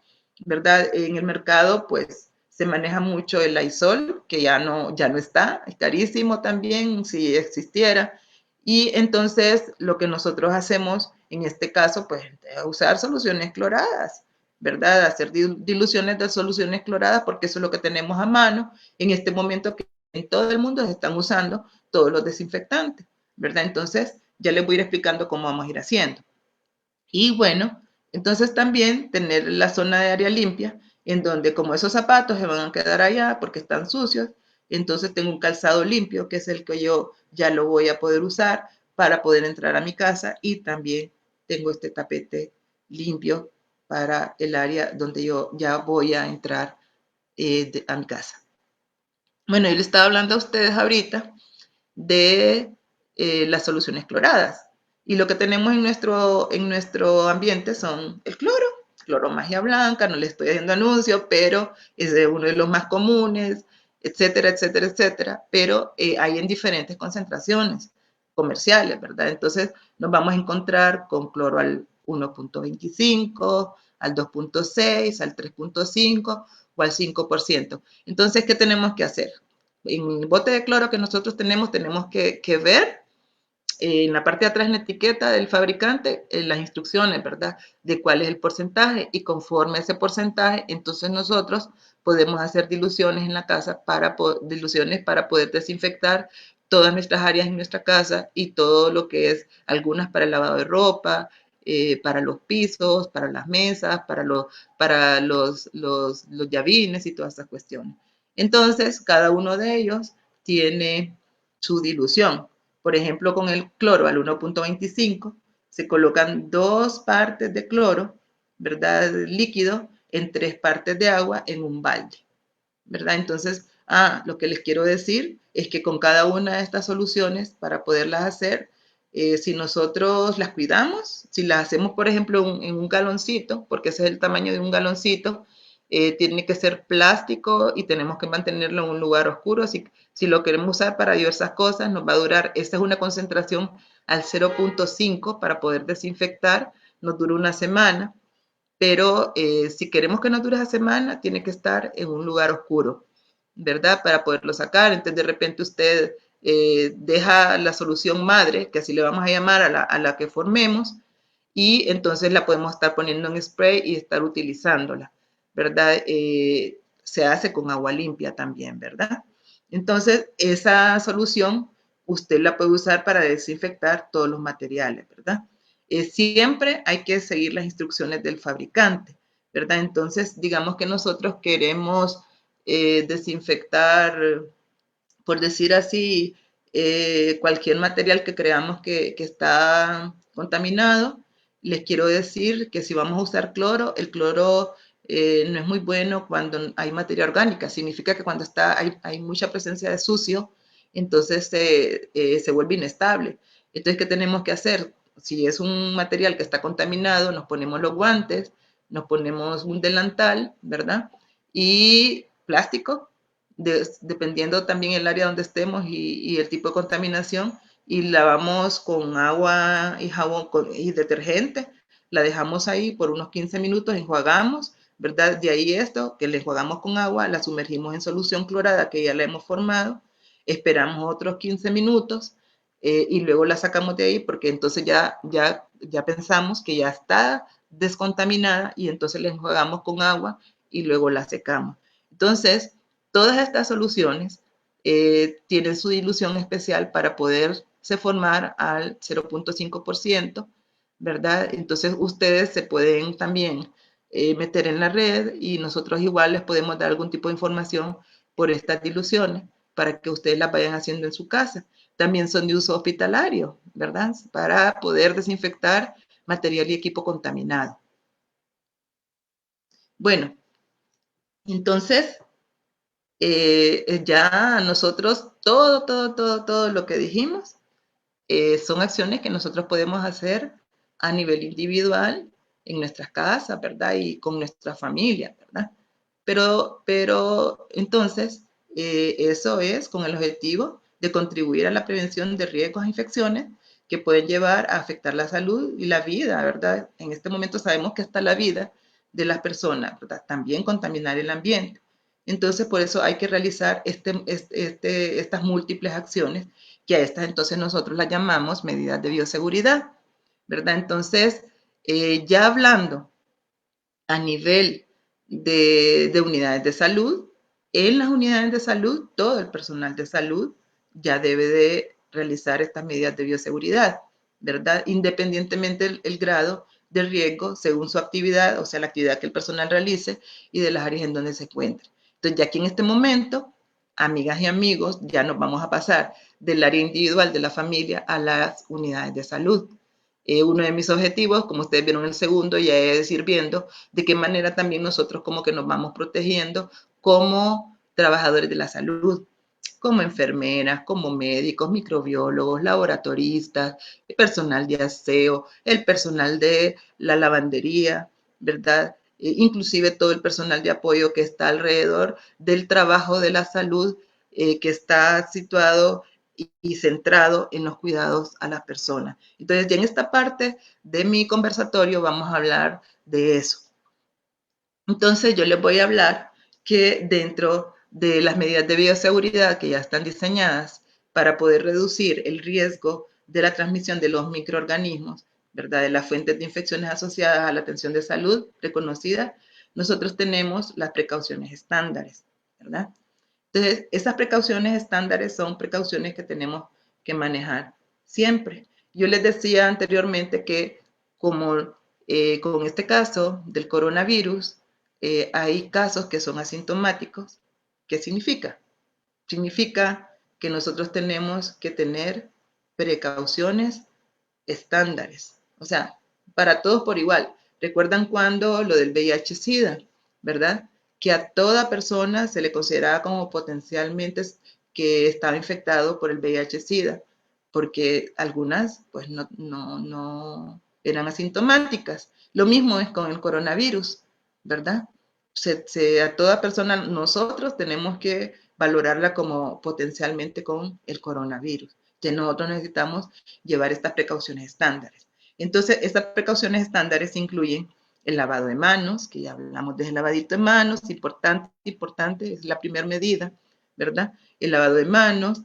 ¿verdad? En el mercado, pues, se maneja mucho el Lysol, que ya no está, es carísimo también si existiera. Y entonces lo que nosotros hacemos en este caso, pues, es usar soluciones cloradas, ¿verdad? Hacer diluciones de soluciones cloradas, porque eso es lo que tenemos a mano en este momento que en todo el mundo se están usando todos los desinfectantes, ¿verdad? Entonces, ya les voy a ir explicando cómo vamos a ir haciendo. Y bueno, entonces también tener la zona de área limpia, en donde como esos zapatos se van a quedar allá porque están sucios, entonces tengo un calzado limpio, que es el que yo ya lo voy a poder usar para poder entrar a mi casa y también tengo este tapete limpio para el área donde yo ya voy a entrar a mi casa. Bueno, yo le estaba hablando a ustedes ahorita de las soluciones cloradas. Y lo que tenemos en nuestro ambiente son el cloro magia blanca, no le estoy haciendo anuncio, pero es uno de los más comunes, etcétera, etcétera, etcétera. Pero hay en diferentes concentraciones comerciales, ¿verdad? Entonces nos vamos a encontrar con cloro al 1.25, al 2.6, al 3.5 o al 5%. Entonces, ¿qué tenemos que hacer? En el bote de cloro que nosotros tenemos que ver en la parte de atrás en la etiqueta del fabricante las instrucciones, ¿verdad? De cuál es el porcentaje y conforme a ese porcentaje, entonces nosotros podemos hacer diluciones en la casa diluciones para poder desinfectar todas nuestras áreas en nuestra casa y todo lo que es algunas para el lavado de ropa, para los pisos, para las mesas, para los llavines y todas esas cuestiones. Entonces, cada uno de ellos tiene su dilución. Por ejemplo, con el cloro al 1.25 se colocan 2 partes de cloro, ¿verdad? Líquido en 3 partes de agua en un balde, ¿verdad? Entonces, lo que les quiero decir es que con cada una de estas soluciones, para poderlas hacer, si nosotros las cuidamos, si las hacemos, por ejemplo, en un galoncito, porque ese es el tamaño de un galoncito, tiene que ser plástico y tenemos que mantenerlo en un lugar oscuro. Así si lo queremos usar para diversas cosas, nos va a durar, esta es una concentración al 0.5 para poder desinfectar, nos dura una semana, pero si queremos que nos dure esa semana, tiene que estar en un lugar oscuro. ¿verdad? Para poderlo sacar. Entonces, de repente usted deja la solución madre, que así le vamos a llamar a la que formemos, y entonces la podemos estar poniendo en spray y estar utilizándola, ¿verdad? Se hace con agua limpia también, ¿verdad? Entonces, esa solución usted la puede usar para desinfectar todos los materiales, ¿verdad? Siempre hay que seguir las instrucciones del fabricante, ¿verdad? Entonces, digamos que nosotros queremos desinfectar, por decir así, cualquier material que creamos que está contaminado. Les quiero decir que si vamos a usar cloro, el cloro no es muy bueno cuando hay materia orgánica. Significa que cuando hay mucha presencia de sucio, entonces se vuelve inestable. Entonces, ¿qué tenemos que hacer? Si es un material que está contaminado, nos ponemos los guantes, nos ponemos un delantal, ¿verdad? Y plástico, dependiendo también el área donde estemos y el tipo de contaminación, y lavamos con agua y jabón y detergente, la dejamos ahí por unos 15 minutos, enjuagamos, ¿verdad? De ahí esto, que le enjuagamos con agua, la sumergimos en solución clorada que ya la hemos formado, esperamos otros 15 minutos y luego la sacamos de ahí porque entonces ya pensamos que ya está descontaminada y entonces la enjuagamos con agua y luego la secamos. Entonces, todas estas soluciones tienen su dilución especial para poderse formar al 0.5%, ¿verdad? Entonces ustedes se pueden también meter en la red y nosotros igual les podemos dar algún tipo de información por estas diluciones para que ustedes las vayan haciendo en su casa. También son de uso hospitalario, ¿verdad? Para poder desinfectar material y equipo contaminado. Bueno, entonces ya nosotros, todo lo que dijimos, son acciones que nosotros podemos hacer a nivel individual en nuestras casas, ¿verdad? Y con nuestra familia, ¿verdad? Pero entonces, eso es con el objetivo de contribuir a la prevención de riesgos e infecciones que pueden llevar a afectar la salud y la vida, ¿verdad? En este momento sabemos que está la vida de las personas, ¿verdad? También contaminar el ambiente. Entonces, por eso hay que realizar estas múltiples acciones, que a estas entonces nosotros las llamamos medidas de bioseguridad, ¿verdad? Entonces, ya hablando a nivel de unidades de salud, en las unidades de salud, todo el personal de salud ya debe de realizar estas medidas de bioseguridad, ¿verdad? Independientemente el grado de riesgo según su actividad, o sea, la actividad que el personal realice y de las áreas en donde se encuentre. Entonces, ya que en este momento, amigas y amigos, ya nos vamos a pasar del área individual de la familia a las unidades de salud. Uno de mis objetivos, como ustedes vieron en el segundo, ya es ir viendo de qué manera también nosotros como que nos vamos protegiendo como trabajadores de la salud, como enfermeras, como médicos, microbiólogos, laboratoristas, el personal de aseo, el personal de la lavandería, ¿verdad? Inclusive todo el personal de apoyo que está alrededor del trabajo de la salud, que está situado y centrado en los cuidados a las personas. Entonces, ya en esta parte de mi conversatorio vamos a hablar de eso. Entonces, yo les voy a hablar que dentro de las medidas de bioseguridad que ya están diseñadas para poder reducir el riesgo de la transmisión de los microorganismos, ¿verdad? De las fuentes de infecciones asociadas a la atención de salud reconocida, nosotros tenemos las precauciones estándares, ¿verdad? Entonces, esas precauciones estándares son precauciones que tenemos que manejar siempre. Yo les decía anteriormente que como con este caso del coronavirus, hay casos que son asintomáticos. ¿Qué significa? Significa que nosotros tenemos que tener precauciones estándares, o sea, para todos por igual. ¿Recuerdan cuando lo del VIH-Sida, verdad? Que a toda persona se le consideraba como potencialmente que estaba infectado por el VIH-Sida, porque algunas pues no eran asintomáticas. Lo mismo es con el coronavirus, ¿verdad? A toda persona nosotros tenemos que valorarla como potencialmente con el coronavirus. Que nosotros necesitamos llevar estas precauciones estándares. Entonces, estas precauciones estándares incluyen el lavado de manos, que ya hablamos del lavadito de manos, importante, es la primera medida, ¿verdad? El lavado de manos,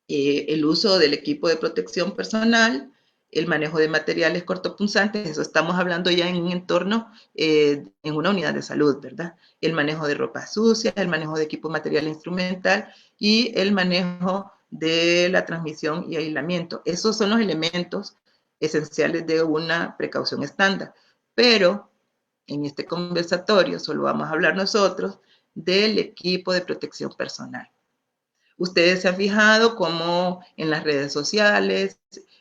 el uso del equipo de protección personal, el manejo de materiales cortopunzantes, eso estamos hablando ya en un entorno, en una unidad de salud, ¿verdad? El manejo de ropa sucia, el manejo de equipo material e instrumental y el manejo de la transmisión y aislamiento. Esos son los elementos esenciales de una precaución estándar. Pero en este conversatorio solo vamos a hablar nosotros del equipo de protección personal. Ustedes se han fijado cómo en las redes sociales,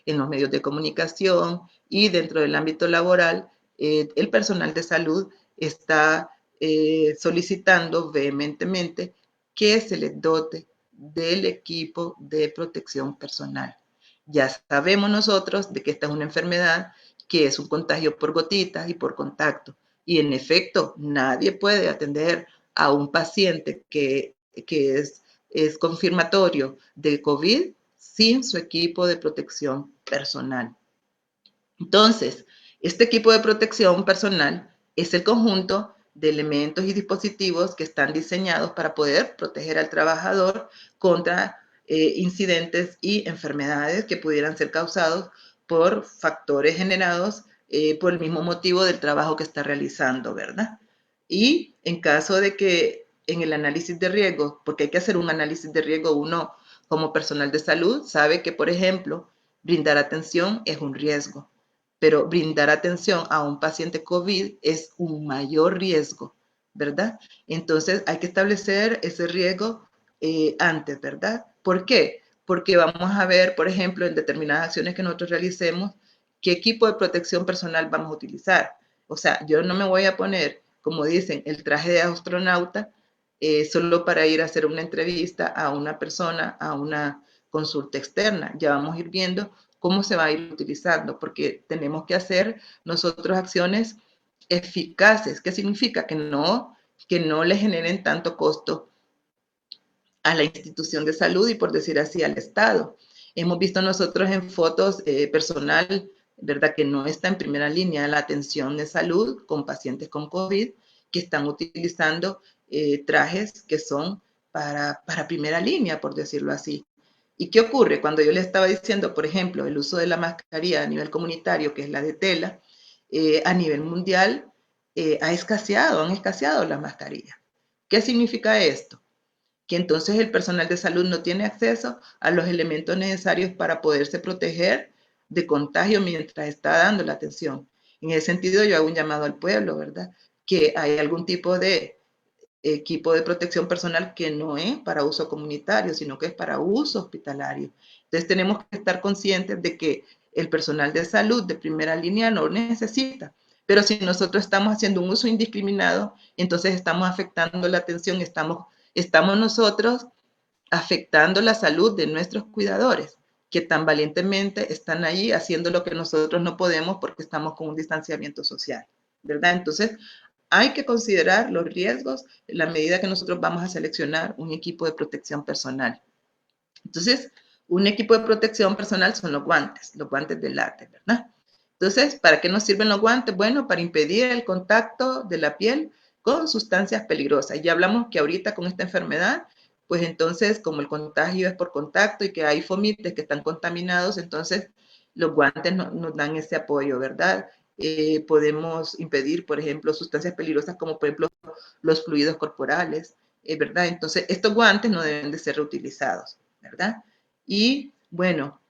en los medios de comunicación y dentro del ámbito laboral, el personal de salud está solicitando vehementemente que se les dote del equipo de protección personal. Ya sabemos nosotros de que esta es una enfermedad que es un contagio por gotitas y por contacto. Y en efecto, nadie puede atender a un paciente que es confirmatorio de COVID sin su equipo de protección personal. Entonces, este equipo de protección personal es el conjunto de elementos y dispositivos que están diseñados para poder proteger al trabajador contra incidentes y enfermedades que pudieran ser causados por factores generados por el mismo motivo del trabajo que está realizando, ¿verdad? Y en caso de que en el análisis de riesgo, porque hay que hacer un análisis de riesgo, uno como personal de salud sabe que, por ejemplo, brindar atención es un riesgo, pero brindar atención a un paciente COVID es un mayor riesgo, ¿verdad? Entonces hay que establecer ese riesgo antes, ¿verdad? ¿Por qué? Porque vamos a ver, por ejemplo, en determinadas acciones que nosotros realicemos, qué equipo de protección personal vamos a utilizar. O sea, yo no me voy a poner, como dicen, el traje de astronauta solo para ir a hacer una entrevista a una persona, a una consulta externa. Ya vamos a ir viendo cómo se va a ir utilizando, porque tenemos que hacer nosotros acciones eficaces. ¿Qué significa? Que no le generen tanto costo a la institución de salud y, por decir así, al Estado. Hemos visto nosotros en fotos personal, ¿verdad?, que no está en primera línea la atención de salud con pacientes con COVID, que están utilizando trajes que son para primera línea, por decirlo así. ¿Y qué ocurre? Cuando yo le estaba diciendo, por ejemplo, el uso de la mascarilla a nivel comunitario, que es la de tela, a nivel mundial han escaseado las mascarillas. ¿Qué significa esto? Que entonces el personal de salud no tiene acceso a los elementos necesarios para poderse proteger de contagio mientras está dando la atención. En ese sentido, yo hago un llamado al pueblo, ¿verdad? Que hay algún tipo de equipo de protección personal que no es para uso comunitario, sino que es para uso hospitalario. Entonces tenemos que estar conscientes de que el personal de salud de primera línea no necesita, pero si nosotros estamos haciendo un uso indiscriminado, entonces estamos afectando la atención, estamos nosotros afectando la salud de nuestros cuidadores, que tan valientemente están ahí haciendo lo que nosotros no podemos porque estamos con un distanciamiento social, ¿verdad? Entonces, hay que considerar los riesgos en la medida que nosotros vamos a seleccionar un equipo de protección personal. Entonces, un equipo de protección personal son los guantes de látex, ¿verdad? Entonces, ¿para qué nos sirven los guantes? Bueno, para impedir el contacto de la piel con sustancias peligrosas. Ya hablamos que ahorita con esta enfermedad, pues entonces, como el contagio es por contacto y que hay fomites que están contaminados, entonces los guantes nos dan ese apoyo, ¿verdad? Podemos impedir, por ejemplo, sustancias peligrosas como, por ejemplo, los fluidos corporales, ¿verdad? Entonces, estos guantes no deben de ser reutilizados, ¿verdad? Y bueno,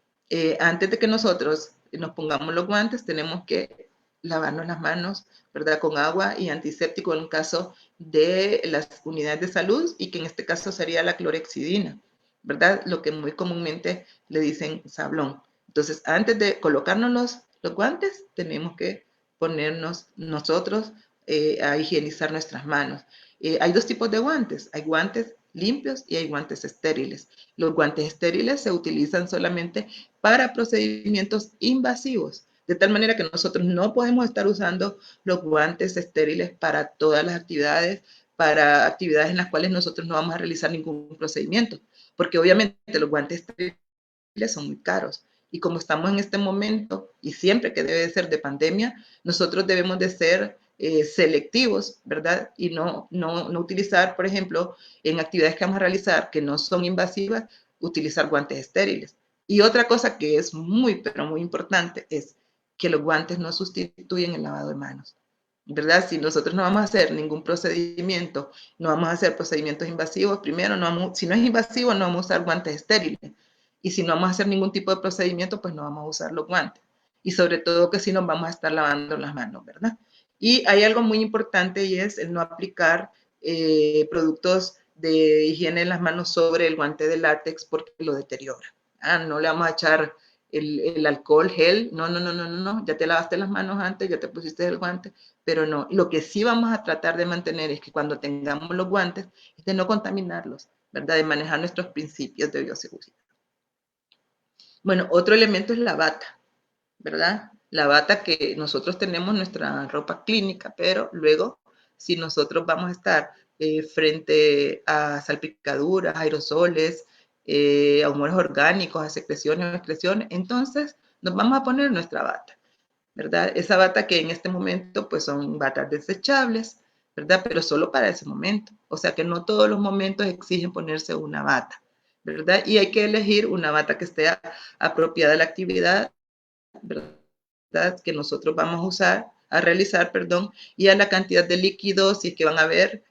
antes de que nosotros nos pongamos los guantes, tenemos que lavarnos las manos, ¿verdad? Con agua y antiséptico en el caso de las unidades de salud y que en este caso sería la clorexidina, ¿verdad? Lo que muy comúnmente le dicen sablón. Entonces, antes de colocarnos los guantes, tenemos que ponernos nosotros a higienizar nuestras manos. Hay dos tipos de guantes. Hay guantes limpios y hay guantes estériles. Los guantes estériles se utilizan solamente para procedimientos invasivos, de tal manera que nosotros no podemos estar usando los guantes estériles para todas las actividades, para actividades en las cuales nosotros no vamos a realizar ningún procedimiento, porque obviamente los guantes estériles son muy caros. Y como estamos en este momento, y siempre que debe de ser de pandemia, nosotros debemos de ser selectivos, ¿verdad? Y no utilizar, por ejemplo, en actividades que vamos a realizar que no son invasivas, utilizar guantes estériles. Y otra cosa que es muy, pero muy importante es que los guantes no sustituyen el lavado de manos, ¿verdad? Si nosotros no vamos a hacer ningún procedimiento, no vamos a hacer procedimientos invasivos, primero, si no es invasivo, no vamos a usar guantes estériles. Y si no vamos a hacer ningún tipo de procedimiento, pues no vamos a usar los guantes. Y sobre todo que si nos vamos a estar lavando las manos, ¿verdad? Y hay algo muy importante y es el no aplicar productos de higiene en las manos sobre el guante de látex porque lo deteriora. No le vamos a echar el alcohol, gel, no, ya te lavaste las manos antes, ya te pusiste el guante, pero no. Lo que sí vamos a tratar de mantener es que cuando tengamos los guantes, es de no contaminarlos, ¿verdad? De manejar nuestros principios de bioseguridad. Bueno, otro elemento es la bata, ¿verdad? La bata que nosotros tenemos nuestra ropa clínica, pero luego si nosotros vamos a estar frente a salpicaduras, aerosoles, a humores orgánicos, a secreciones o excreciones, entonces nos vamos a poner nuestra bata, ¿verdad? Esa bata que en este momento pues son batas desechables, ¿verdad? Pero solo para ese momento. O sea que no todos los momentos exigen ponerse una bata, ¿verdad? Y hay que elegir una bata que esté apropiada a la actividad, ¿verdad? Que nosotros vamos a usar, a realizar, perdón, y a la cantidad de líquidos si es que van a ver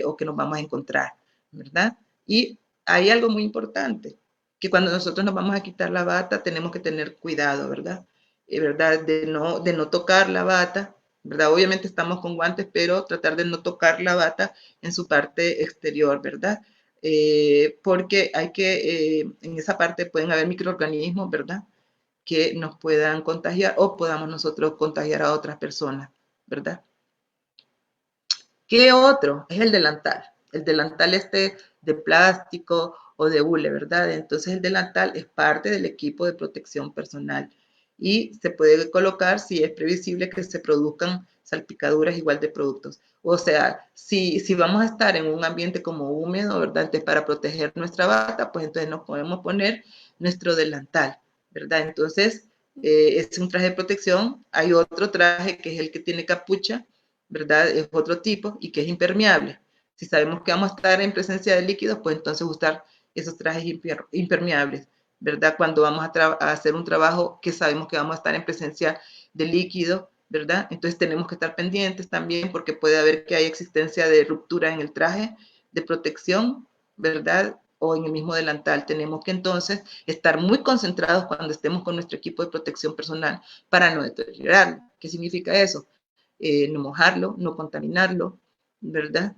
o que nos vamos a encontrar, ¿verdad? Y hay algo muy importante, que cuando nosotros nos vamos a quitar la bata tenemos que tener cuidado, ¿verdad? ¿Verdad? De no tocar la bata, ¿verdad? Obviamente estamos con guantes, pero tratar de no tocar la bata en su parte exterior, ¿verdad? Porque hay que, en esa parte pueden haber microorganismos, ¿verdad? Que nos puedan contagiar o podamos nosotros contagiar a otras personas, ¿verdad? ¿Qué otro? Es el delantal. El delantal este de plástico o de hule, ¿verdad? Entonces el delantal es parte del equipo de protección personal y se puede colocar si es previsible que se produzcan salpicaduras igual de productos. O sea, si vamos a estar en un ambiente como húmedo, ¿verdad? Entonces, para proteger nuestra bata, pues entonces nos podemos poner nuestro delantal, ¿verdad? Entonces, es un traje de protección. Hay otro traje que es el que tiene capucha, ¿verdad? Es otro tipo y que es impermeable. Si sabemos que vamos a estar en presencia de líquidos, pues entonces usar esos trajes impermeables, ¿verdad? Cuando vamos a hacer un trabajo que sabemos que vamos a estar en presencia de líquido, ¿verdad? Entonces tenemos que estar pendientes también porque puede haber que hay existencia de ruptura en el traje de protección, ¿verdad? O en el mismo delantal. Tenemos que entonces estar muy concentrados cuando estemos con nuestro equipo de protección personal para no deteriorarlo. ¿Qué significa eso? No mojarlo, no contaminarlo, ¿verdad?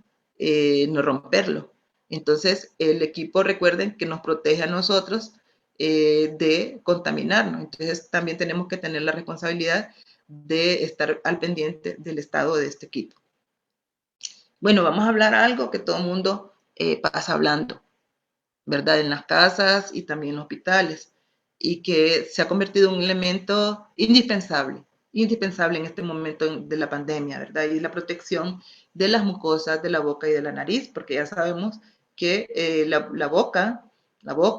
No romperlo. Entonces, el equipo, recuerden que nos protege a nosotros de contaminarnos. Entonces, también tenemos que tener la responsabilidad de estar al pendiente del estado de este equipo. Bueno, vamos a hablar algo que todo el mundo pasa hablando, ¿verdad? En las casas y también en los hospitales, y que se ha convertido en un elemento indispensable en este momento de la pandemia, ¿verdad? Y la protección de las mucosas de la boca y de la nariz, porque ya sabemos que la boca,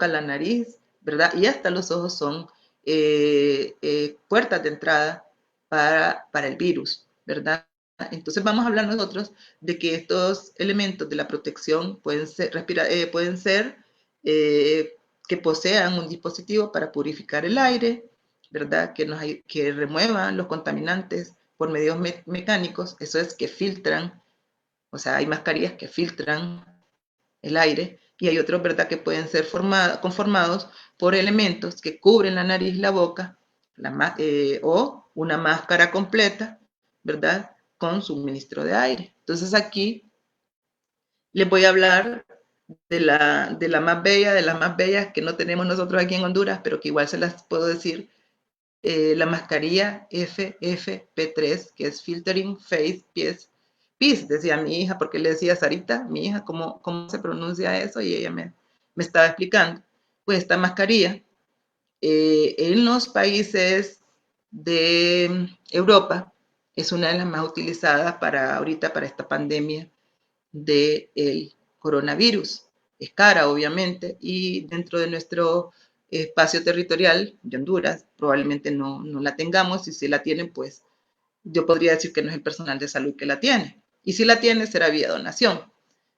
la nariz, ¿verdad? Y hasta los ojos son puertas de entrada para el virus, ¿verdad? Entonces vamos a hablar nosotros de que estos elementos de la protección pueden ser que posean un dispositivo para purificar el aire, ¿verdad? Que remuevan los contaminantes por medios mecánicos, eso es que filtran, o sea, hay mascarillas que filtran el aire y hay otros, ¿verdad?, que pueden ser conformados por elementos que cubren la nariz y la boca, o una máscara completa, ¿verdad?, con suministro de aire. Entonces aquí les voy a hablar de la más bella, de las más bellas que no tenemos nosotros aquí en Honduras, pero que igual se las puedo decir, la mascarilla FFP3, que es Filtering Face Peace, decía mi hija, porque le decía Sarita, mi hija, cómo se pronuncia eso, y ella me estaba explicando. Pues esta mascarilla, en los países de Europa, es una de las más utilizadas ahorita para esta pandemia del coronavirus. Es cara, obviamente, y dentro de nuestro espacio territorial de Honduras probablemente no la tengamos, y si la tienen, pues yo podría decir que no es el personal de salud que la tiene. Y si la tiene, será vía donación.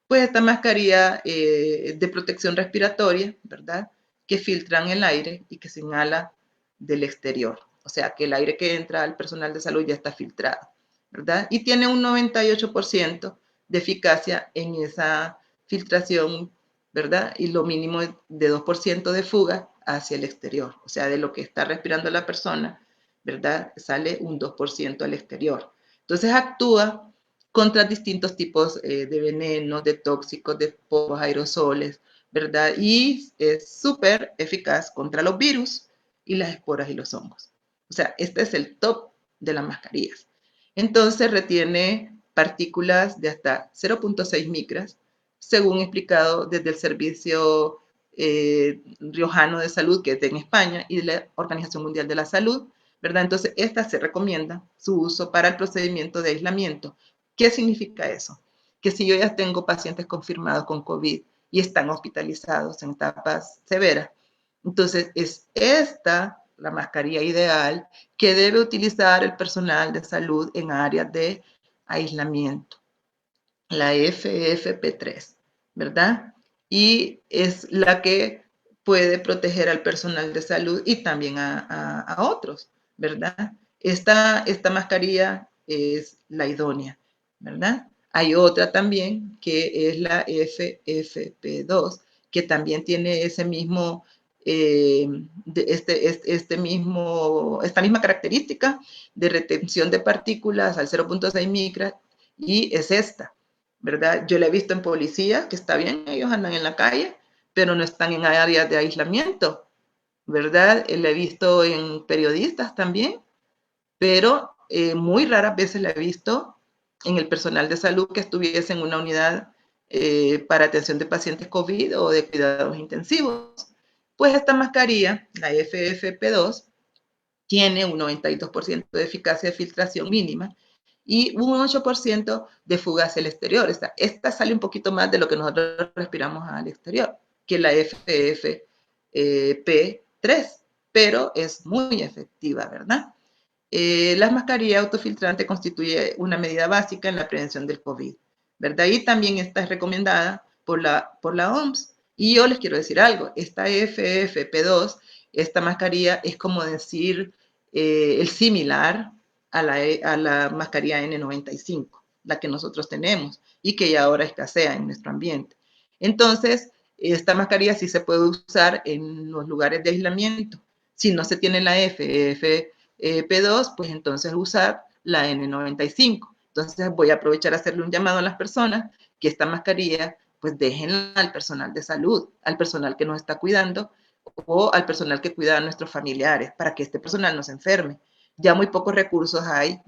Pues esta mascarilla de protección respiratoria, ¿verdad? Que filtran el aire y que se inhala del exterior. O sea, que el aire que entra al personal de salud ya está filtrado, ¿verdad? Y tiene un 98% de eficacia en esa filtración, ¿verdad? Y lo mínimo de 2% de fuga hacia el exterior. O sea, de lo que está respirando la persona, ¿verdad? Sale un 2% al exterior. Entonces actúa contra distintos tipos de venenos, de tóxicos, de polvos, aerosoles, ¿verdad? Y es súper eficaz contra los virus y las esporas y los hongos. O sea, este es el top de las mascarillas. Entonces retiene partículas de hasta 0.6 micras, según explicado desde el Servicio Riojano de Salud, que es en España, y de la Organización Mundial de la Salud, ¿verdad? Entonces, esta se recomienda su uso para el procedimiento de aislamiento. ¿Qué significa eso? Que si yo ya tengo pacientes confirmados con COVID y están hospitalizados en etapas severas, entonces es esta la mascarilla ideal que debe utilizar el personal de salud en áreas de aislamiento, la FFP3, ¿verdad? Y es la que puede proteger al personal de salud y también a otros, ¿verdad? Esta mascarilla es la idónea, ¿verdad? Hay otra también que es la FFP2, que también tiene ese mismo, esta misma característica de retención de partículas al 0.6 micras, y es esta, ¿verdad? Yo la he visto en policía, que está bien, ellos andan en la calle, pero no están en áreas de aislamiento, ¿verdad? La he visto en periodistas también, pero muy raras veces la he visto en el personal de salud que estuviese en una unidad para atención de pacientes COVID o de cuidados intensivos. Pues esta mascarilla, la FFP2, tiene un 92% de eficacia de filtración mínima y un 8% de fuga hacia el exterior. Esta sale un poquito más de lo que nosotros respiramos al exterior, que la FFP3, pero es muy efectiva, ¿verdad? La mascarilla autofiltrante constituye una medida básica en la prevención del COVID, ¿verdad? Y también esta es recomendada por la OMS. Y yo les quiero decir algo, esta FFP2, esta mascarilla es como decir el similar a la mascarilla N95, la que nosotros tenemos y que ya ahora escasea en nuestro ambiente. Entonces, esta mascarilla sí se puede usar en los lugares de aislamiento. Si no se tiene la P2, pues entonces usar la N95. Entonces voy a aprovechar a hacerle un llamado a las personas que esta mascarilla, pues déjenla al personal de salud, al personal que nos está cuidando o al personal que cuida a nuestros familiares, para que este personal no se enferme. Ya muy pocos recursos hay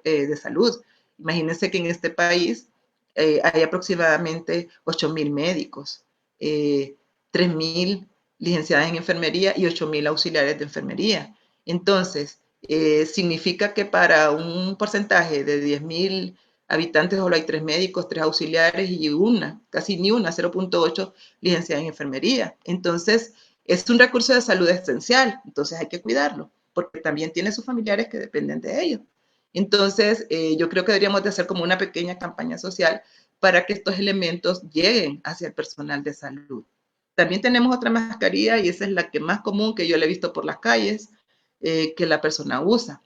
de salud. Imagínense que en este país hay aproximadamente 8.000 médicos, 3.000 licenciadas en enfermería y 8.000 auxiliares de enfermería. Entonces, significa que para un porcentaje de 10.000 habitantes solo hay 3 médicos, 3 auxiliares y casi ni una, 0.8 licenciada en enfermería. Entonces, es un recurso de salud esencial, entonces hay que cuidarlo, porque también tiene sus familiares que dependen de ello. Entonces, yo creo que deberíamos de hacer como una pequeña campaña social para que estos elementos lleguen hacia el personal de salud. También tenemos otra mascarilla y esa es la que más común que yo le he visto por las calles, que la persona usa,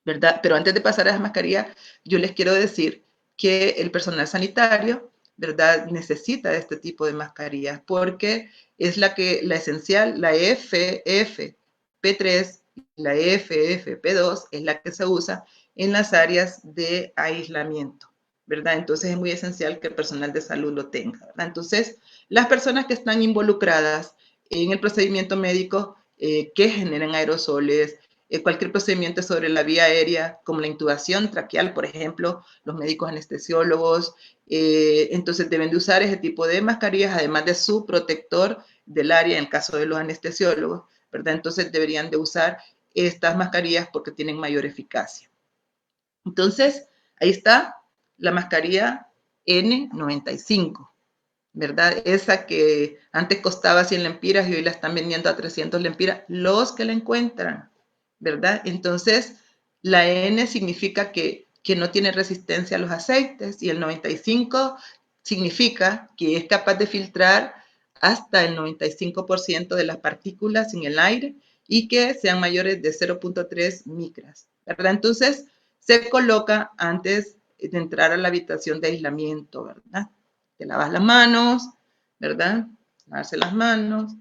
¿verdad? Pero antes de pasar a las mascarillas, yo les quiero decir que el personal sanitario, ¿verdad? Necesita este tipo de mascarillas porque es la esencial, la FFP3, la FFP2 es la que se usa en las áreas de aislamiento, ¿verdad? Entonces es muy esencial que el personal de salud lo tenga, ¿verdad? Entonces, las personas que están involucradas en el procedimiento médico que generan aerosoles, cualquier procedimiento sobre la vía aérea, como la intubación traqueal, por ejemplo, los médicos anestesiólogos, entonces deben de usar ese tipo de mascarillas, además de su protector del área en el caso de los anestesiólogos, ¿verdad? Entonces deberían de usar estas mascarillas porque tienen mayor eficacia. Entonces, ahí está la mascarilla N95, ¿verdad? Esa que antes costaba 100 lempiras y hoy la están vendiendo a 300 lempiras, los que la encuentran, ¿verdad? Entonces, La N significa que no tiene resistencia a los aceites y el 95 significa que es capaz de filtrar hasta el 95% de las partículas en el aire y que sean mayores de 0.3 micras, ¿verdad? Entonces, se coloca antes de entrar a la habitación de aislamiento, ¿verdad? Te lavas las manos, ¿verdad? Lavarse las manos.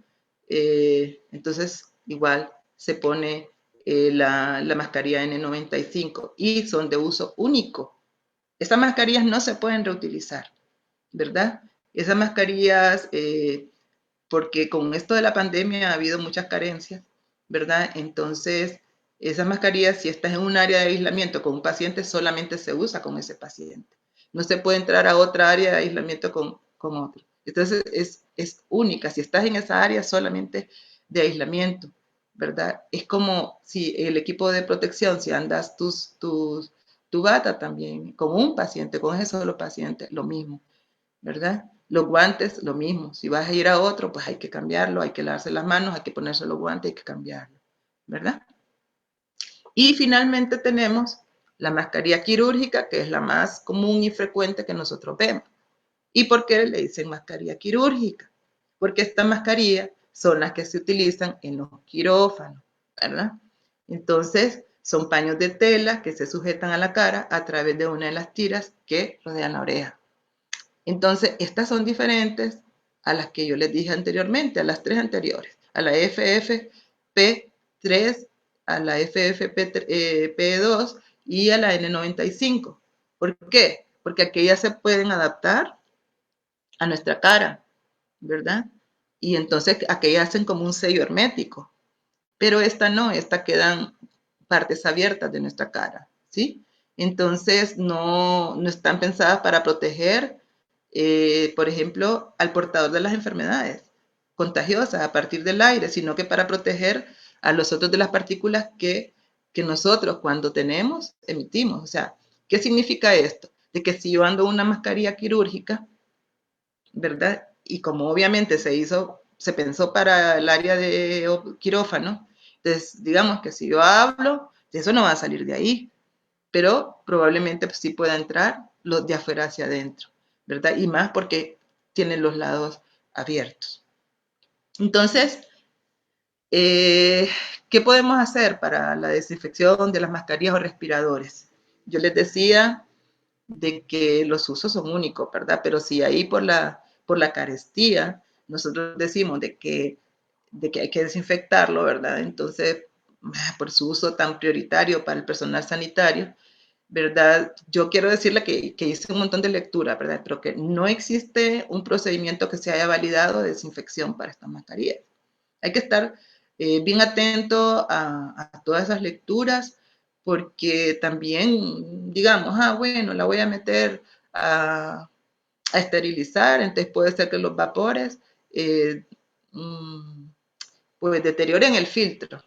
Entonces, igual se pone la mascarilla N95 y son de uso único. Estas mascarillas no se pueden reutilizar, ¿verdad? Esas mascarillas, porque con esto de la pandemia ha habido muchas carencias, ¿verdad? Entonces, esas mascarillas, si estás en un área de aislamiento con un paciente, solamente se usa con ese paciente. No se puede entrar a otra área de aislamiento con otro. Entonces, es única. Si estás en esa área solamente de aislamiento, ¿verdad? Es como si el equipo de protección, si andas tu bata también, con un paciente, con ese solo paciente, lo mismo, ¿verdad? Los guantes, lo mismo. Si vas a ir a otro, pues hay que cambiarlo, hay que lavarse las manos, hay que ponerse los guantes, hay que cambiarlo, ¿verdad? Y finalmente tenemos la mascarilla quirúrgica, que es la más común y frecuente que nosotros vemos. ¿Y por qué le dicen mascarilla quirúrgica? Porque estas mascarillas son las que se utilizan en los quirófanos, ¿verdad? Entonces, son paños de tela que se sujetan a la cara a través de una de las tiras que rodean la oreja. Entonces, estas son diferentes a las que yo les dije anteriormente, a las tres anteriores, a la FFP3, a la FFP2 y a la N95. ¿Por qué? Porque aquellas se pueden adaptar a nuestra cara, ¿verdad? Y entonces aquellas hacen como un sello hermético, pero esta no, esta quedan partes abiertas de nuestra cara, ¿sí? Entonces no están pensadas para proteger, por ejemplo, al portador de las enfermedades contagiosas a partir del aire, sino que para proteger a los otros de las partículas que nosotros cuando tenemos emitimos. O sea, ¿qué significa esto? De que si yo ando una mascarilla quirúrgica, ¿verdad? Y como obviamente se pensó para el área de quirófano, entonces digamos que si yo hablo, eso no va a salir de ahí, pero probablemente pues, sí pueda entrar los de afuera hacia adentro, ¿verdad? Y más porque tienen los lados abiertos. Entonces, eh, ¿qué podemos hacer para la desinfección de las mascarillas o respiradores? Yo les decía de que los usos son únicos, ¿verdad? Pero si ahí por la carestía nosotros decimos de que hay que desinfectarlo, ¿verdad? Entonces, por su uso tan prioritario para el personal sanitario, ¿verdad? Yo quiero decirle que hice un montón de lectura, ¿verdad? Pero que no existe un procedimiento que se haya validado de desinfección para estas mascarillas. Hay que estar bien atento a todas esas lecturas porque también, digamos, bueno, la voy a meter a esterilizar, entonces puede ser que los vapores eh, mm, pues deterioren el filtro.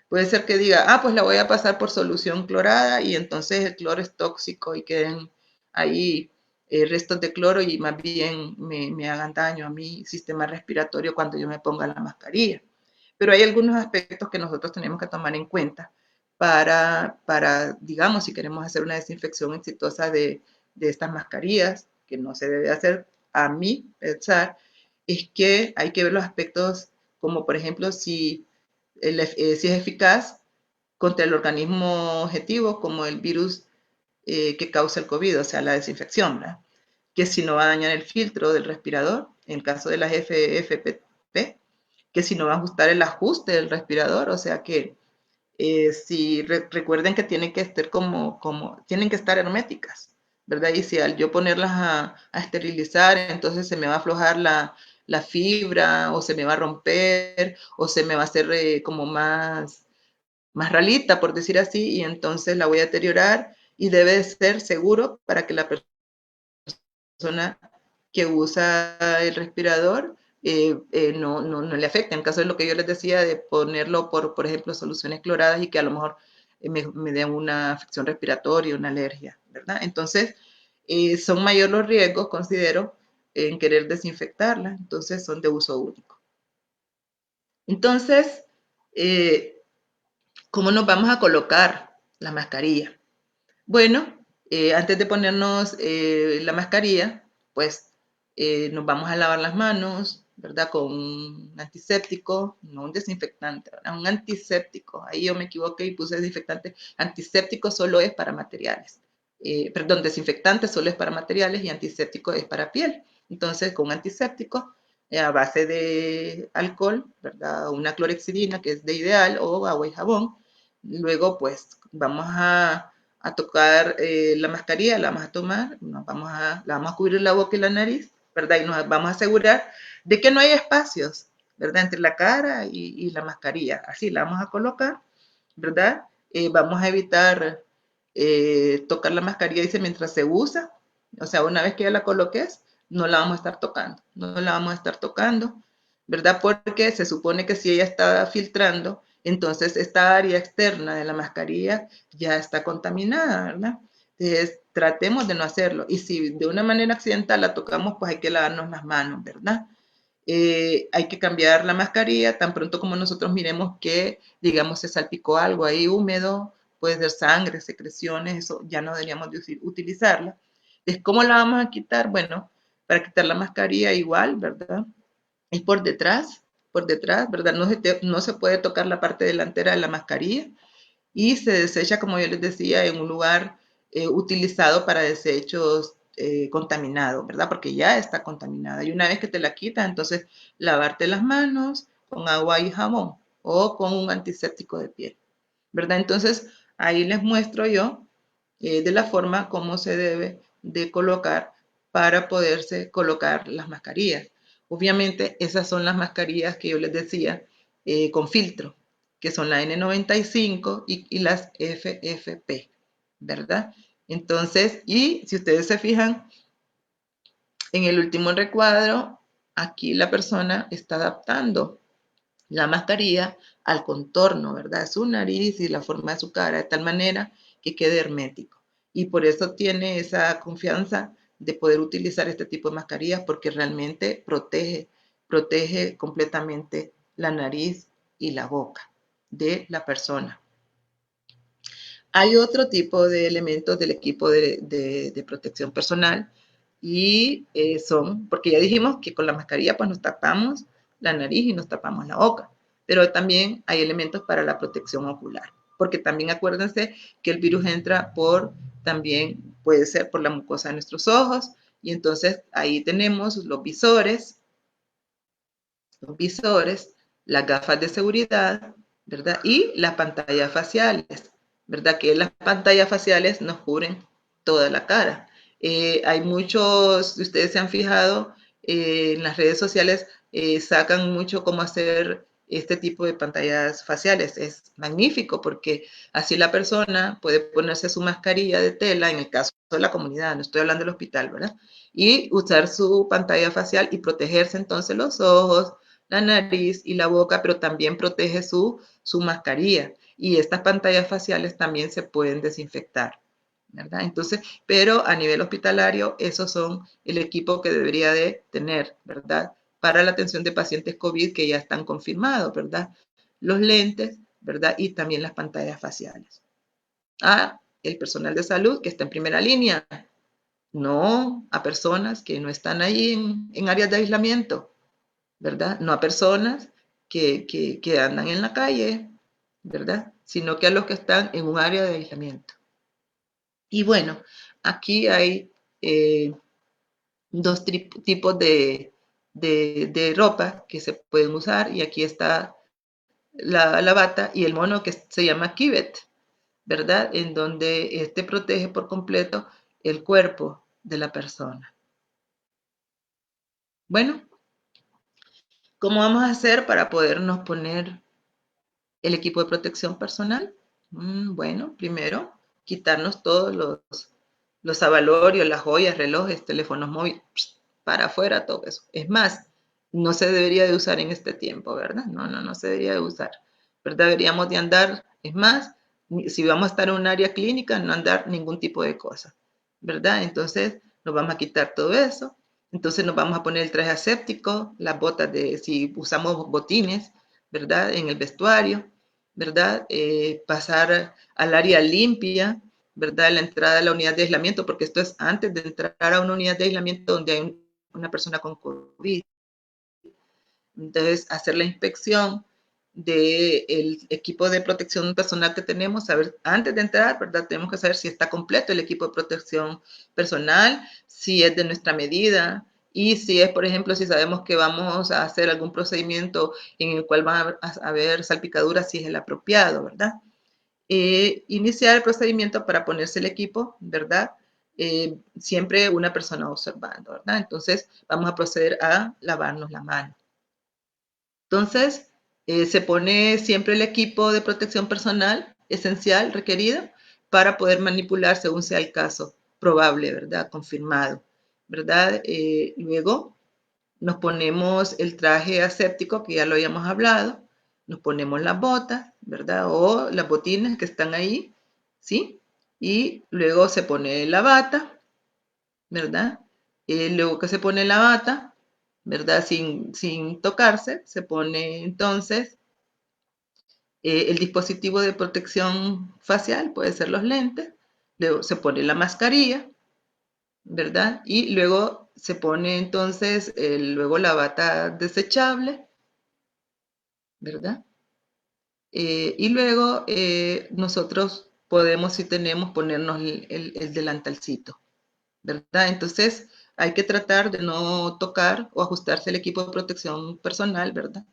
Puede ser que diga, pues la voy a pasar por solución clorada y entonces el cloro es tóxico y queden ahí restos de cloro y más bien me hagan daño a mi sistema respiratorio cuando yo me ponga la mascarilla. Pero hay algunos aspectos que nosotros tenemos que tomar en cuenta digamos, si queremos hacer una desinfección exitosa de estas mascarillas, que no se debe hacer a mi pensar, es que hay que ver los aspectos como, por ejemplo, si es eficaz contra el organismo objetivo, como el virus que causa el COVID, o sea, la desinfección, ¿verdad? Que si no va a dañar el filtro del respirador, en el caso de las FFP, que si no va a ajustar el ajuste del respirador, o sea que si recuerden que tienen que estar tienen que estar herméticas, ¿verdad? Y si al yo ponerlas a esterilizar, entonces se me va a aflojar la fibra o se me va a romper o se me va a hacer como más ralita, por decir así, y entonces la voy a deteriorar y debe ser seguro para que la persona que usa el respirador no le afecta. En caso de lo que yo les decía, de ponerlo por ejemplo, soluciones cloradas y que a lo mejor me den una afección respiratoria, una alergia, ¿verdad? Entonces, son mayores los riesgos, considero, en querer desinfectarla, entonces son de uso único. Entonces, ¿cómo nos vamos a colocar la mascarilla. Bueno, antes de ponernos la mascarilla, pues nos vamos a lavar las manos, ¿verdad? Con un antiséptico, no un desinfectante, ¿verdad? Un antiséptico. Ahí yo me equivoqué y puse desinfectante. Antiséptico solo es para materiales. Perdón, desinfectante solo es para materiales y antiséptico es para piel. Entonces, con un antiséptico a base de alcohol, ¿verdad? Una clorexidina que es de ideal o agua y jabón. Luego, pues vamos a tocar la mascarilla, la vamos a tomar, la vamos a cubrir la boca y la nariz, ¿verdad? Y nos vamos a asegurar de que no hay espacios, ¿verdad? Entre la cara y la mascarilla. Así la vamos a colocar, ¿verdad? Vamos a evitar tocar la mascarilla, dice, mientras se usa. O sea, una vez que ya la coloques, no la vamos a estar tocando, no la vamos a estar tocando, ¿verdad? Porque se supone que si ella está filtrando, entonces esta área externa de la mascarilla ya está contaminada, ¿verdad? Entonces, tratemos de no hacerlo. Y si de una manera accidental la tocamos, pues hay que lavarnos las manos, ¿verdad? Hay que cambiar la mascarilla tan pronto como nosotros miremos que, digamos, se salpicó algo ahí húmedo, puede ser sangre, secreciones, eso ya no deberíamos de utilizarla. Entonces, ¿cómo la vamos a quitar? Bueno, para quitar la mascarilla igual, ¿verdad? Es por detrás, ¿verdad? No se puede tocar la parte delantera de la mascarilla y se desecha, como yo les decía, en un lugar utilizado para desechos contaminados, ¿verdad? Porque ya está contaminada. Y una vez que te la quitas, entonces lavarte las manos con agua y jabón o con un antiséptico de piel, ¿verdad? Entonces, ahí les muestro yo de la forma como se debe de colocar para poderse colocar las mascarillas. Obviamente, esas son las mascarillas que yo les decía con filtro, que son la N95 y las FFP, ¿verdad? Entonces, y si ustedes se fijan, en el último recuadro, aquí la persona está adaptando la mascarilla al contorno, ¿verdad? Su nariz y la forma de su cara, de tal manera que quede hermético. Y por eso tiene esa confianza de poder utilizar este tipo de mascarillas porque realmente protege completamente la nariz y la boca de la persona. Hay otro tipo de elementos del equipo de protección personal y son, porque ya dijimos que con la mascarilla pues nos tapamos la nariz y nos tapamos la boca, pero también hay elementos para la protección ocular, porque también acuérdense que el virus entra también puede ser por la mucosa de nuestros ojos y entonces ahí tenemos los visores, las gafas de seguridad, ¿verdad? Y las pantallas faciales, ¿verdad? Que las pantallas faciales nos cubren toda la cara. Hay muchos, si ustedes se han fijado, en las redes sociales sacan mucho cómo hacer este tipo de pantallas faciales. Es magnífico porque así la persona puede ponerse su mascarilla de tela, en el caso de la comunidad, no estoy hablando del hospital, ¿verdad? Y usar su pantalla facial y protegerse entonces los ojos, la nariz y la boca, pero también protege su mascarilla. Y estas pantallas faciales también se pueden desinfectar, ¿verdad? Entonces, pero a nivel hospitalario, esos son el equipo que debería de tener, ¿verdad? Para la atención de pacientes COVID que ya están confirmados, ¿verdad? Los lentes, ¿verdad? Y también las pantallas faciales. El personal de salud que está en primera línea, no a personas que no están ahí en áreas de aislamiento, ¿verdad? No a personas que andan en la calle, ¿verdad? Sino que a los que están en un área de aislamiento. Y bueno, aquí hay dos tipos de ropa que se pueden usar y aquí está la bata y el mono que se llama kibet, ¿verdad? En donde este protege por completo el cuerpo de la persona. Bueno, ¿cómo vamos a hacer para podernos poner el equipo de protección personal? Bueno, primero, quitarnos todos los abalorios, las joyas, relojes, teléfonos móviles, para afuera todo eso. Es más, no se debería de usar en este tiempo, ¿verdad? No se debería de usar, ¿verdad? Deberíamos de andar, es más, si vamos a estar en un área clínica, no andar ningún tipo de cosa, ¿verdad? Entonces, nos vamos a quitar todo eso. Entonces, nos vamos a poner el traje aséptico, las botas si usamos botines, ¿verdad? En el vestuario. ¿verdad? Pasar al área limpia, ¿verdad? La entrada a la unidad de aislamiento, porque esto es antes de entrar a una unidad de aislamiento donde hay una persona con COVID. Entonces, hacer la inspección del equipo de protección personal que tenemos, saber antes de entrar, ¿verdad? Tenemos que saber si está completo el equipo de protección personal, si es de nuestra medida y si es, por ejemplo, si sabemos que vamos a hacer algún procedimiento en el cual van a haber salpicaduras, si es el apropiado, ¿verdad? Iniciar el procedimiento para ponerse el equipo, ¿verdad? Siempre una persona observando, ¿verdad? Entonces, vamos a proceder a lavarnos la mano. Entonces, se pone siempre el equipo de protección personal esencial requerido para poder manipular según sea el caso probable, ¿verdad? Confirmado, ¿verdad? Luego nos ponemos el traje aséptico, que ya lo habíamos hablado, nos ponemos las botas, ¿verdad? O las botines que están ahí, ¿sí? Y luego se pone la bata, ¿verdad? Luego que se pone la bata, ¿verdad? Sin tocarse, se pone entonces el dispositivo de protección facial, puede ser los lentes, luego se pone la mascarilla, ¿verdad? Y luego se pone entonces luego la bata desechable, ¿verdad? Y luego nosotros podemos, si tenemos, ponernos el delantalcito, ¿verdad? Entonces hay que tratar de no tocar o ajustarse el equipo de protección personal, ¿verdad?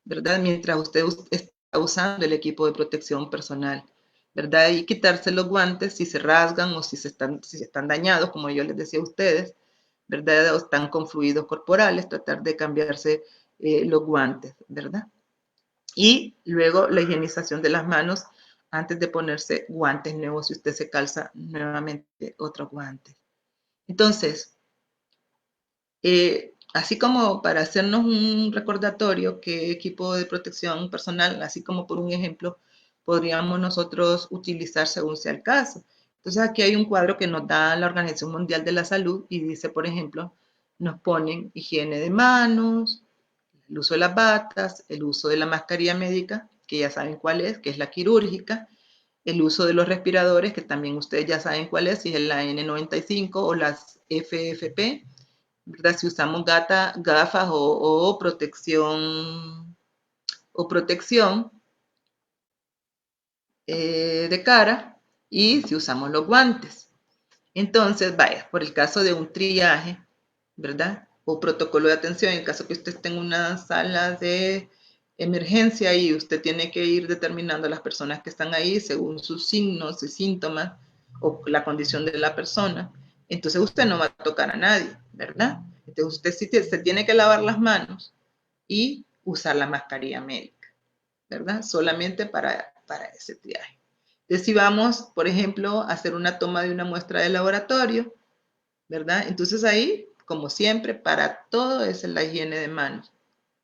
¿Verdad? Mientras usted está usando el equipo de protección personal, ¿verdad? Y quitarse los guantes si se rasgan o si están dañados, como yo les decía a ustedes, ¿verdad? O están con fluidos corporales, tratar de cambiarse los guantes, ¿verdad? Y luego la higienización de las manos antes de ponerse guantes nuevos si usted se calza nuevamente otros guantes. Entonces, así como para hacernos un recordatorio qué equipo de protección personal, así como por un ejemplo, podríamos nosotros utilizar según sea el caso. Entonces aquí hay un cuadro que nos da la Organización Mundial de la Salud y dice, por ejemplo, nos ponen higiene de manos, el uso de las batas, el uso de la mascarilla médica, que ya saben cuál es, que es la quirúrgica, el uso de los respiradores, que también ustedes ya saben cuál es, si es la N95 o las FFP, ¿verdad? Si usamos gafas o protección de cara y si usamos los guantes. Entonces, vaya, por el caso de un triaje, ¿verdad? O protocolo de atención, en caso que usted esté en una sala de emergencia y usted tiene que ir determinando a las personas que están ahí según sus signos y síntomas o la condición de la persona, entonces usted no va a tocar a nadie, ¿verdad? Entonces usted sí se tiene que lavar las manos y usar la mascarilla médica, ¿verdad? Solamente para ese triaje. Entonces, si vamos, por ejemplo, a hacer una toma de una muestra de laboratorio, ¿verdad? Entonces ahí, como siempre, para todo es la higiene de manos,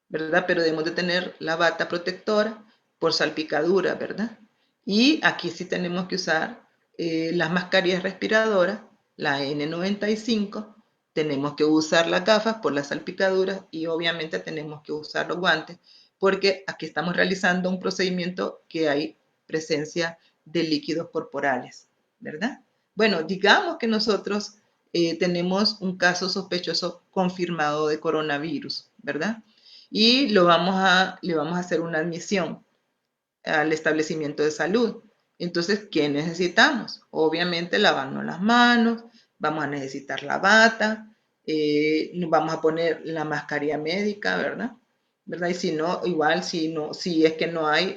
¿verdad? Pero debemos de tener la bata protectora por salpicadura, ¿verdad? Y aquí sí tenemos que usar las mascarillas respiradoras, la N95, tenemos que usar las gafas por las salpicaduras y obviamente tenemos que usar los guantes porque aquí estamos realizando un procedimiento que hay presencia de líquidos corporales, ¿verdad? Bueno, digamos que nosotros tenemos un caso sospechoso confirmado de coronavirus, ¿verdad? Y le vamos a hacer una admisión al establecimiento de salud. Entonces, ¿qué necesitamos? Obviamente lavarnos las manos, vamos a necesitar la bata, nos vamos a poner la mascarilla médica, ¿verdad? ¿Verdad? Y si no, igual, si es que no hay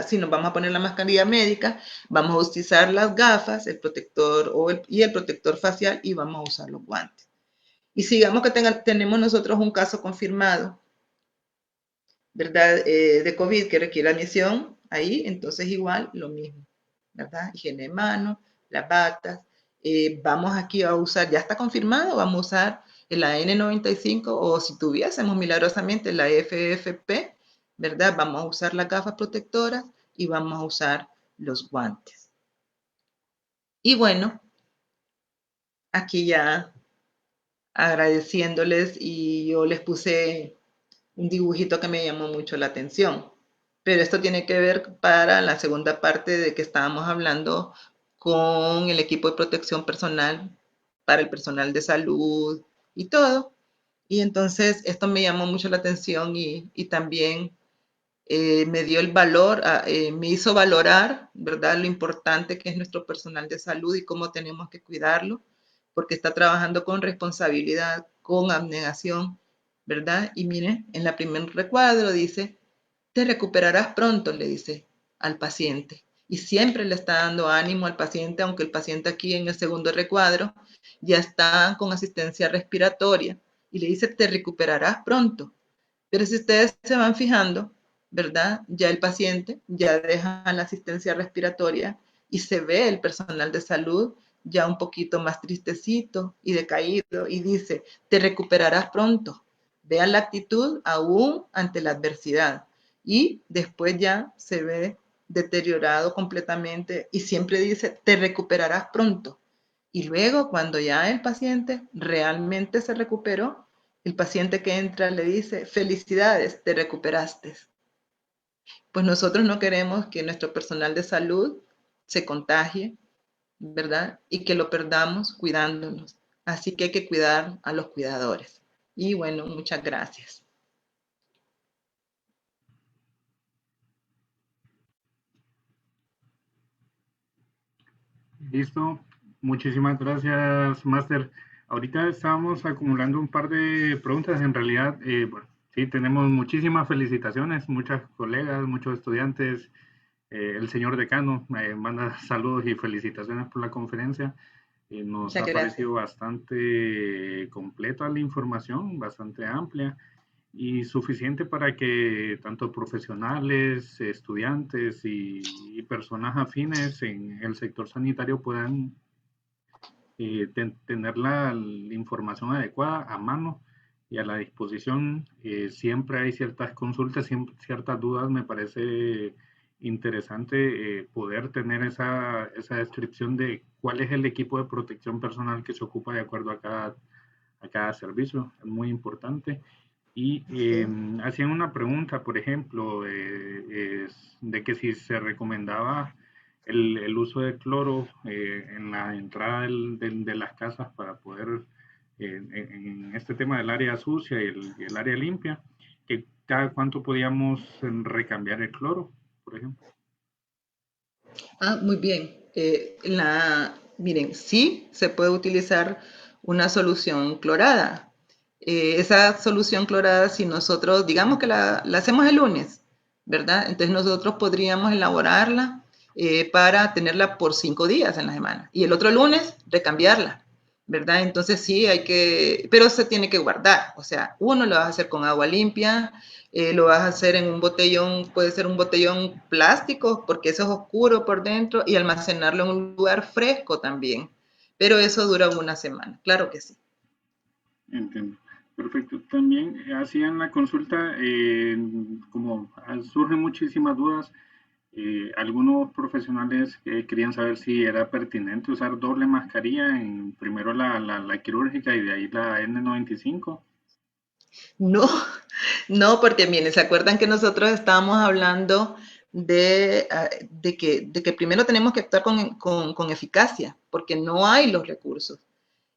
si nos vamos a poner la mascarilla médica, vamos a utilizar las gafas, el protector y el protector facial y vamos a usar los guantes. Y sigamos que tenemos nosotros un caso confirmado, ¿verdad? De COVID que requiere admisión, ahí, entonces igual lo mismo, ¿verdad? Higiene de manos, las batas. Vamos aquí a usar, ya está confirmado, vamos a usar la N95 o si tuviésemos milagrosamente la FFP, ¿verdad? Vamos a usar las gafas protectoras y vamos a usar los guantes. Y bueno, aquí ya agradeciéndoles y yo les puse un dibujito que me llamó mucho la atención. Pero esto tiene que ver para la segunda parte de que estábamos hablando con el equipo de protección personal, para el personal de salud y todo. Y entonces esto me llamó mucho la atención y también me dio el valor, me hizo valorar, ¿verdad?, lo importante que es nuestro personal de salud y cómo tenemos que cuidarlo, porque está trabajando con responsabilidad, con abnegación, ¿verdad? Y miren, en la primer recuadro dice, te recuperarás pronto, le dice al paciente. Y siempre le está dando ánimo al paciente, aunque el paciente aquí en el segundo recuadro ya está con asistencia respiratoria y le dice, te recuperarás pronto. Pero si ustedes se van fijando, ¿verdad? Ya el paciente ya deja la asistencia respiratoria y se ve el personal de salud ya un poquito más tristecito y decaído y dice, te recuperarás pronto. Vean la actitud aún ante la adversidad y después ya se ve deteriorado completamente y siempre dice, te recuperarás pronto. Y luego, cuando ya el paciente realmente se recuperó, el paciente que entra le dice, felicidades, te recuperaste. Pues nosotros no queremos que nuestro personal de salud se contagie, ¿verdad? Y que lo perdamos cuidándonos. Así que hay que cuidar a los cuidadores. Y bueno, muchas gracias. Listo. Muchísimas gracias, Máster. Ahorita estábamos acumulando un par de preguntas. En realidad, bueno, sí, tenemos muchísimas felicitaciones, muchas colegas, muchos estudiantes. El señor decano manda saludos y felicitaciones por la conferencia. Nos Muchas ha gracias. parecido bastante completa la información, bastante amplia y suficiente para que tanto profesionales, estudiantes y personas afines en el sector sanitario puedan tener la información adecuada a mano y a la disposición. Siempre hay ciertas consultas, siempre, ciertas dudas. Me parece interesante poder tener esa descripción de cuál es el equipo de protección personal que se ocupa de acuerdo a cada servicio. Es muy importante. Y Sí. hacían una pregunta, por ejemplo, de que si se recomendaba el uso de cloro en la entrada de las casas para poder, en este tema del área sucia y el área limpia, que cada cuánto podíamos recambiar el cloro, por ejemplo. Muy bien. Miren, sí se puede utilizar una solución clorada. Esa solución clorada, si nosotros, digamos que la hacemos el lunes, ¿verdad? Entonces nosotros podríamos elaborarla para tenerla por 5 días en la semana. Y el otro lunes, recambiarla, ¿verdad? Entonces sí, pero se tiene que guardar. O sea, uno lo vas a hacer con agua limpia, lo vas a hacer en un botellón, puede ser un botellón plástico, porque eso es oscuro por dentro, y almacenarlo en un lugar fresco también. Pero eso dura una semana, claro que sí. Entiendo. Perfecto. También hacían la consulta, como surgen muchísimas dudas. Algunos profesionales querían saber si era pertinente usar doble mascarilla, primero la quirúrgica y de ahí la N95. No, no, porque miren, ¿se acuerdan que nosotros estábamos hablando de que primero tenemos que actuar con eficacia, porque no hay los recursos?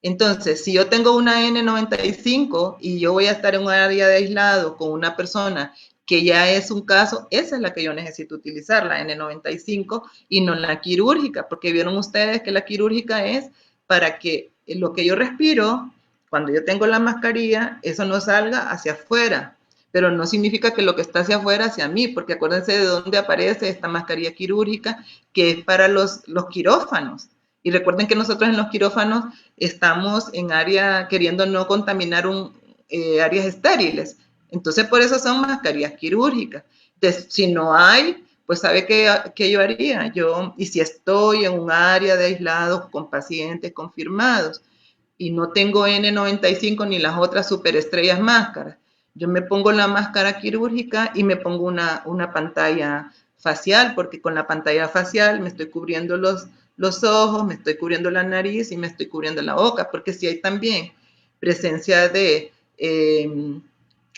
Entonces, si yo tengo una N95 y yo voy a estar en un área de aislado con una persona que ya es un caso, esa es la que yo necesito utilizar, la N95, y no la quirúrgica, porque vieron ustedes que la quirúrgica es para que lo que yo respiro, cuando yo tengo la mascarilla, eso no salga hacia afuera, pero no significa que lo que está hacia afuera hacia mí, porque acuérdense de dónde aparece esta mascarilla quirúrgica, que es para los quirófanos. Y recuerden que nosotros en los quirófanos estamos en área queriendo no contaminar áreas estériles. Entonces, por eso son mascarillas quirúrgicas. Entonces, si no hay, pues ¿sabe qué yo haría? Y si estoy en un área de aislados con pacientes confirmados y no tengo N95 ni las otras superestrellas máscaras, yo me pongo la máscara quirúrgica y me pongo una pantalla facial, porque con la pantalla facial me estoy cubriendo los ojos, me estoy cubriendo la nariz y me estoy cubriendo la boca, porque si hay también presencia de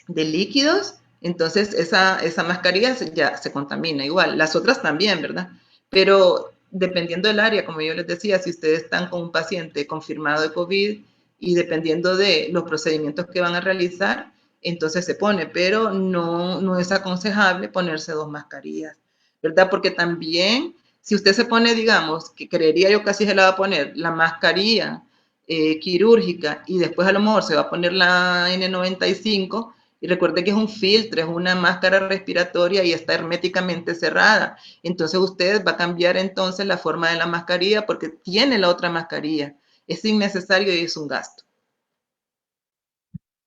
líquidos, Entonces, esa mascarilla ya se contamina igual. Las otras también, ¿verdad? Pero dependiendo del área, como yo les decía, si ustedes están con un paciente confirmado de COVID y dependiendo de los procedimientos que van a realizar, entonces se pone, pero no es aconsejable ponerse dos mascarillas, ¿verdad? Porque también, si usted se pone, digamos, que creería yo casi se la va a poner la mascarilla quirúrgica y después a lo mejor se va a poner la N95, y recuerde que es un filtro, es una máscara respiratoria y está herméticamente cerrada. Entonces usted va a cambiar entonces la forma de la mascarilla porque tiene la otra mascarilla. Es innecesario y es un gasto.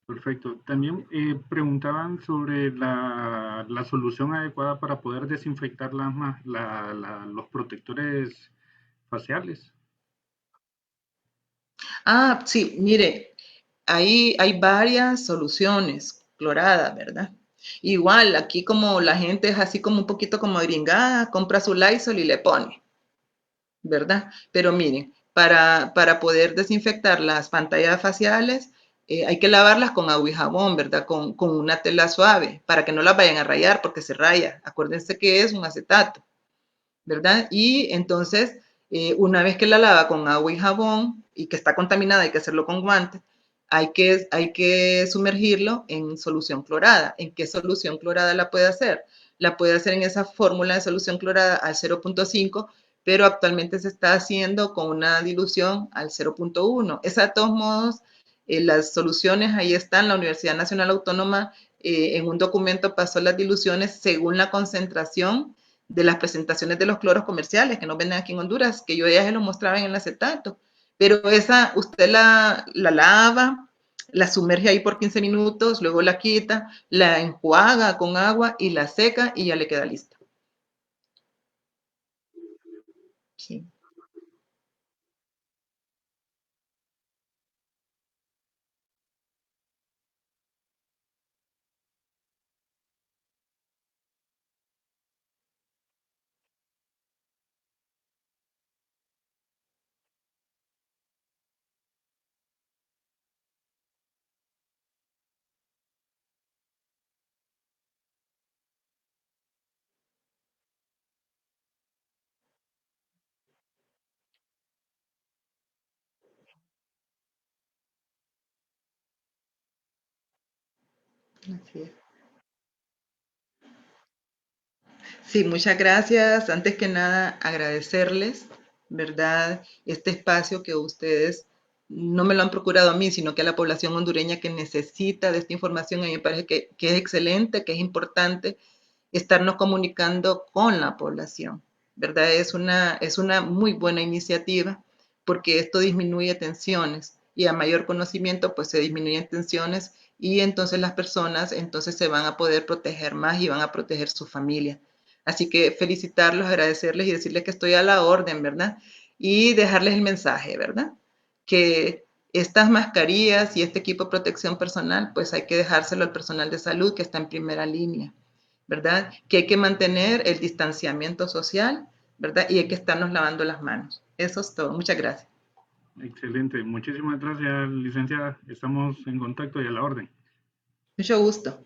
Perfecto. También preguntaban sobre la solución adecuada para poder desinfectar los protectores faciales. Ah, sí, mire, ahí hay varias soluciones cloradas, ¿verdad? Igual, aquí como la gente es así como un poquito como gringada, compra su Lysol y le pone, ¿verdad? Pero miren, para poder desinfectar las pantallas faciales, hay que lavarlas con agua y jabón, ¿verdad? Con una tela suave, para que no las vayan a rayar, porque se raya. Acuérdense que es un acetato, ¿verdad? Y entonces, una vez que la lava con agua y jabón y que está contaminada, hay que hacerlo con guantes, hay que sumergirlo en solución clorada. ¿En qué solución clorada la puede hacer? La puede hacer en esa fórmula de solución clorada al 0.5, pero actualmente se está haciendo con una dilución al 0.1. Esa, de todos modos, las soluciones ahí están. La Universidad Nacional Autónoma en un documento pasó las diluciones según la concentración de las presentaciones de los cloros comerciales que nos venden aquí en Honduras, que yo ya se lo mostraba en el acetato. Pero esa usted la lava, la sumerge ahí por 15 minutos, luego la quita, la enjuaga con agua y la seca y ya le queda lista. Sí. Así es. Sí, muchas gracias. Antes que nada, agradecerles, ¿verdad? Este espacio que ustedes no me lo han procurado a mí, sino que a la población hondureña que necesita de esta información. A mí me parece que es excelente, que es importante estarnos comunicando con la población, ¿verdad? Es una muy buena iniciativa porque esto disminuye tensiones y a mayor conocimiento pues se disminuyen tensiones y entonces las personas entonces se van a poder proteger más y van a proteger su familia. Así que felicitarlos, agradecerles y decirles que estoy a la orden, ¿verdad? Y dejarles el mensaje, ¿verdad? Que estas mascarillas y este equipo de protección personal, pues hay que dejárselo al personal de salud que está en primera línea, ¿verdad? Que hay que mantener el distanciamiento social, ¿verdad? Y hay que estarnos lavando las manos. Eso es todo. Muchas gracias. Excelente. Muchísimas gracias, licenciada. Estamos en contacto y a la orden. Mucho gusto.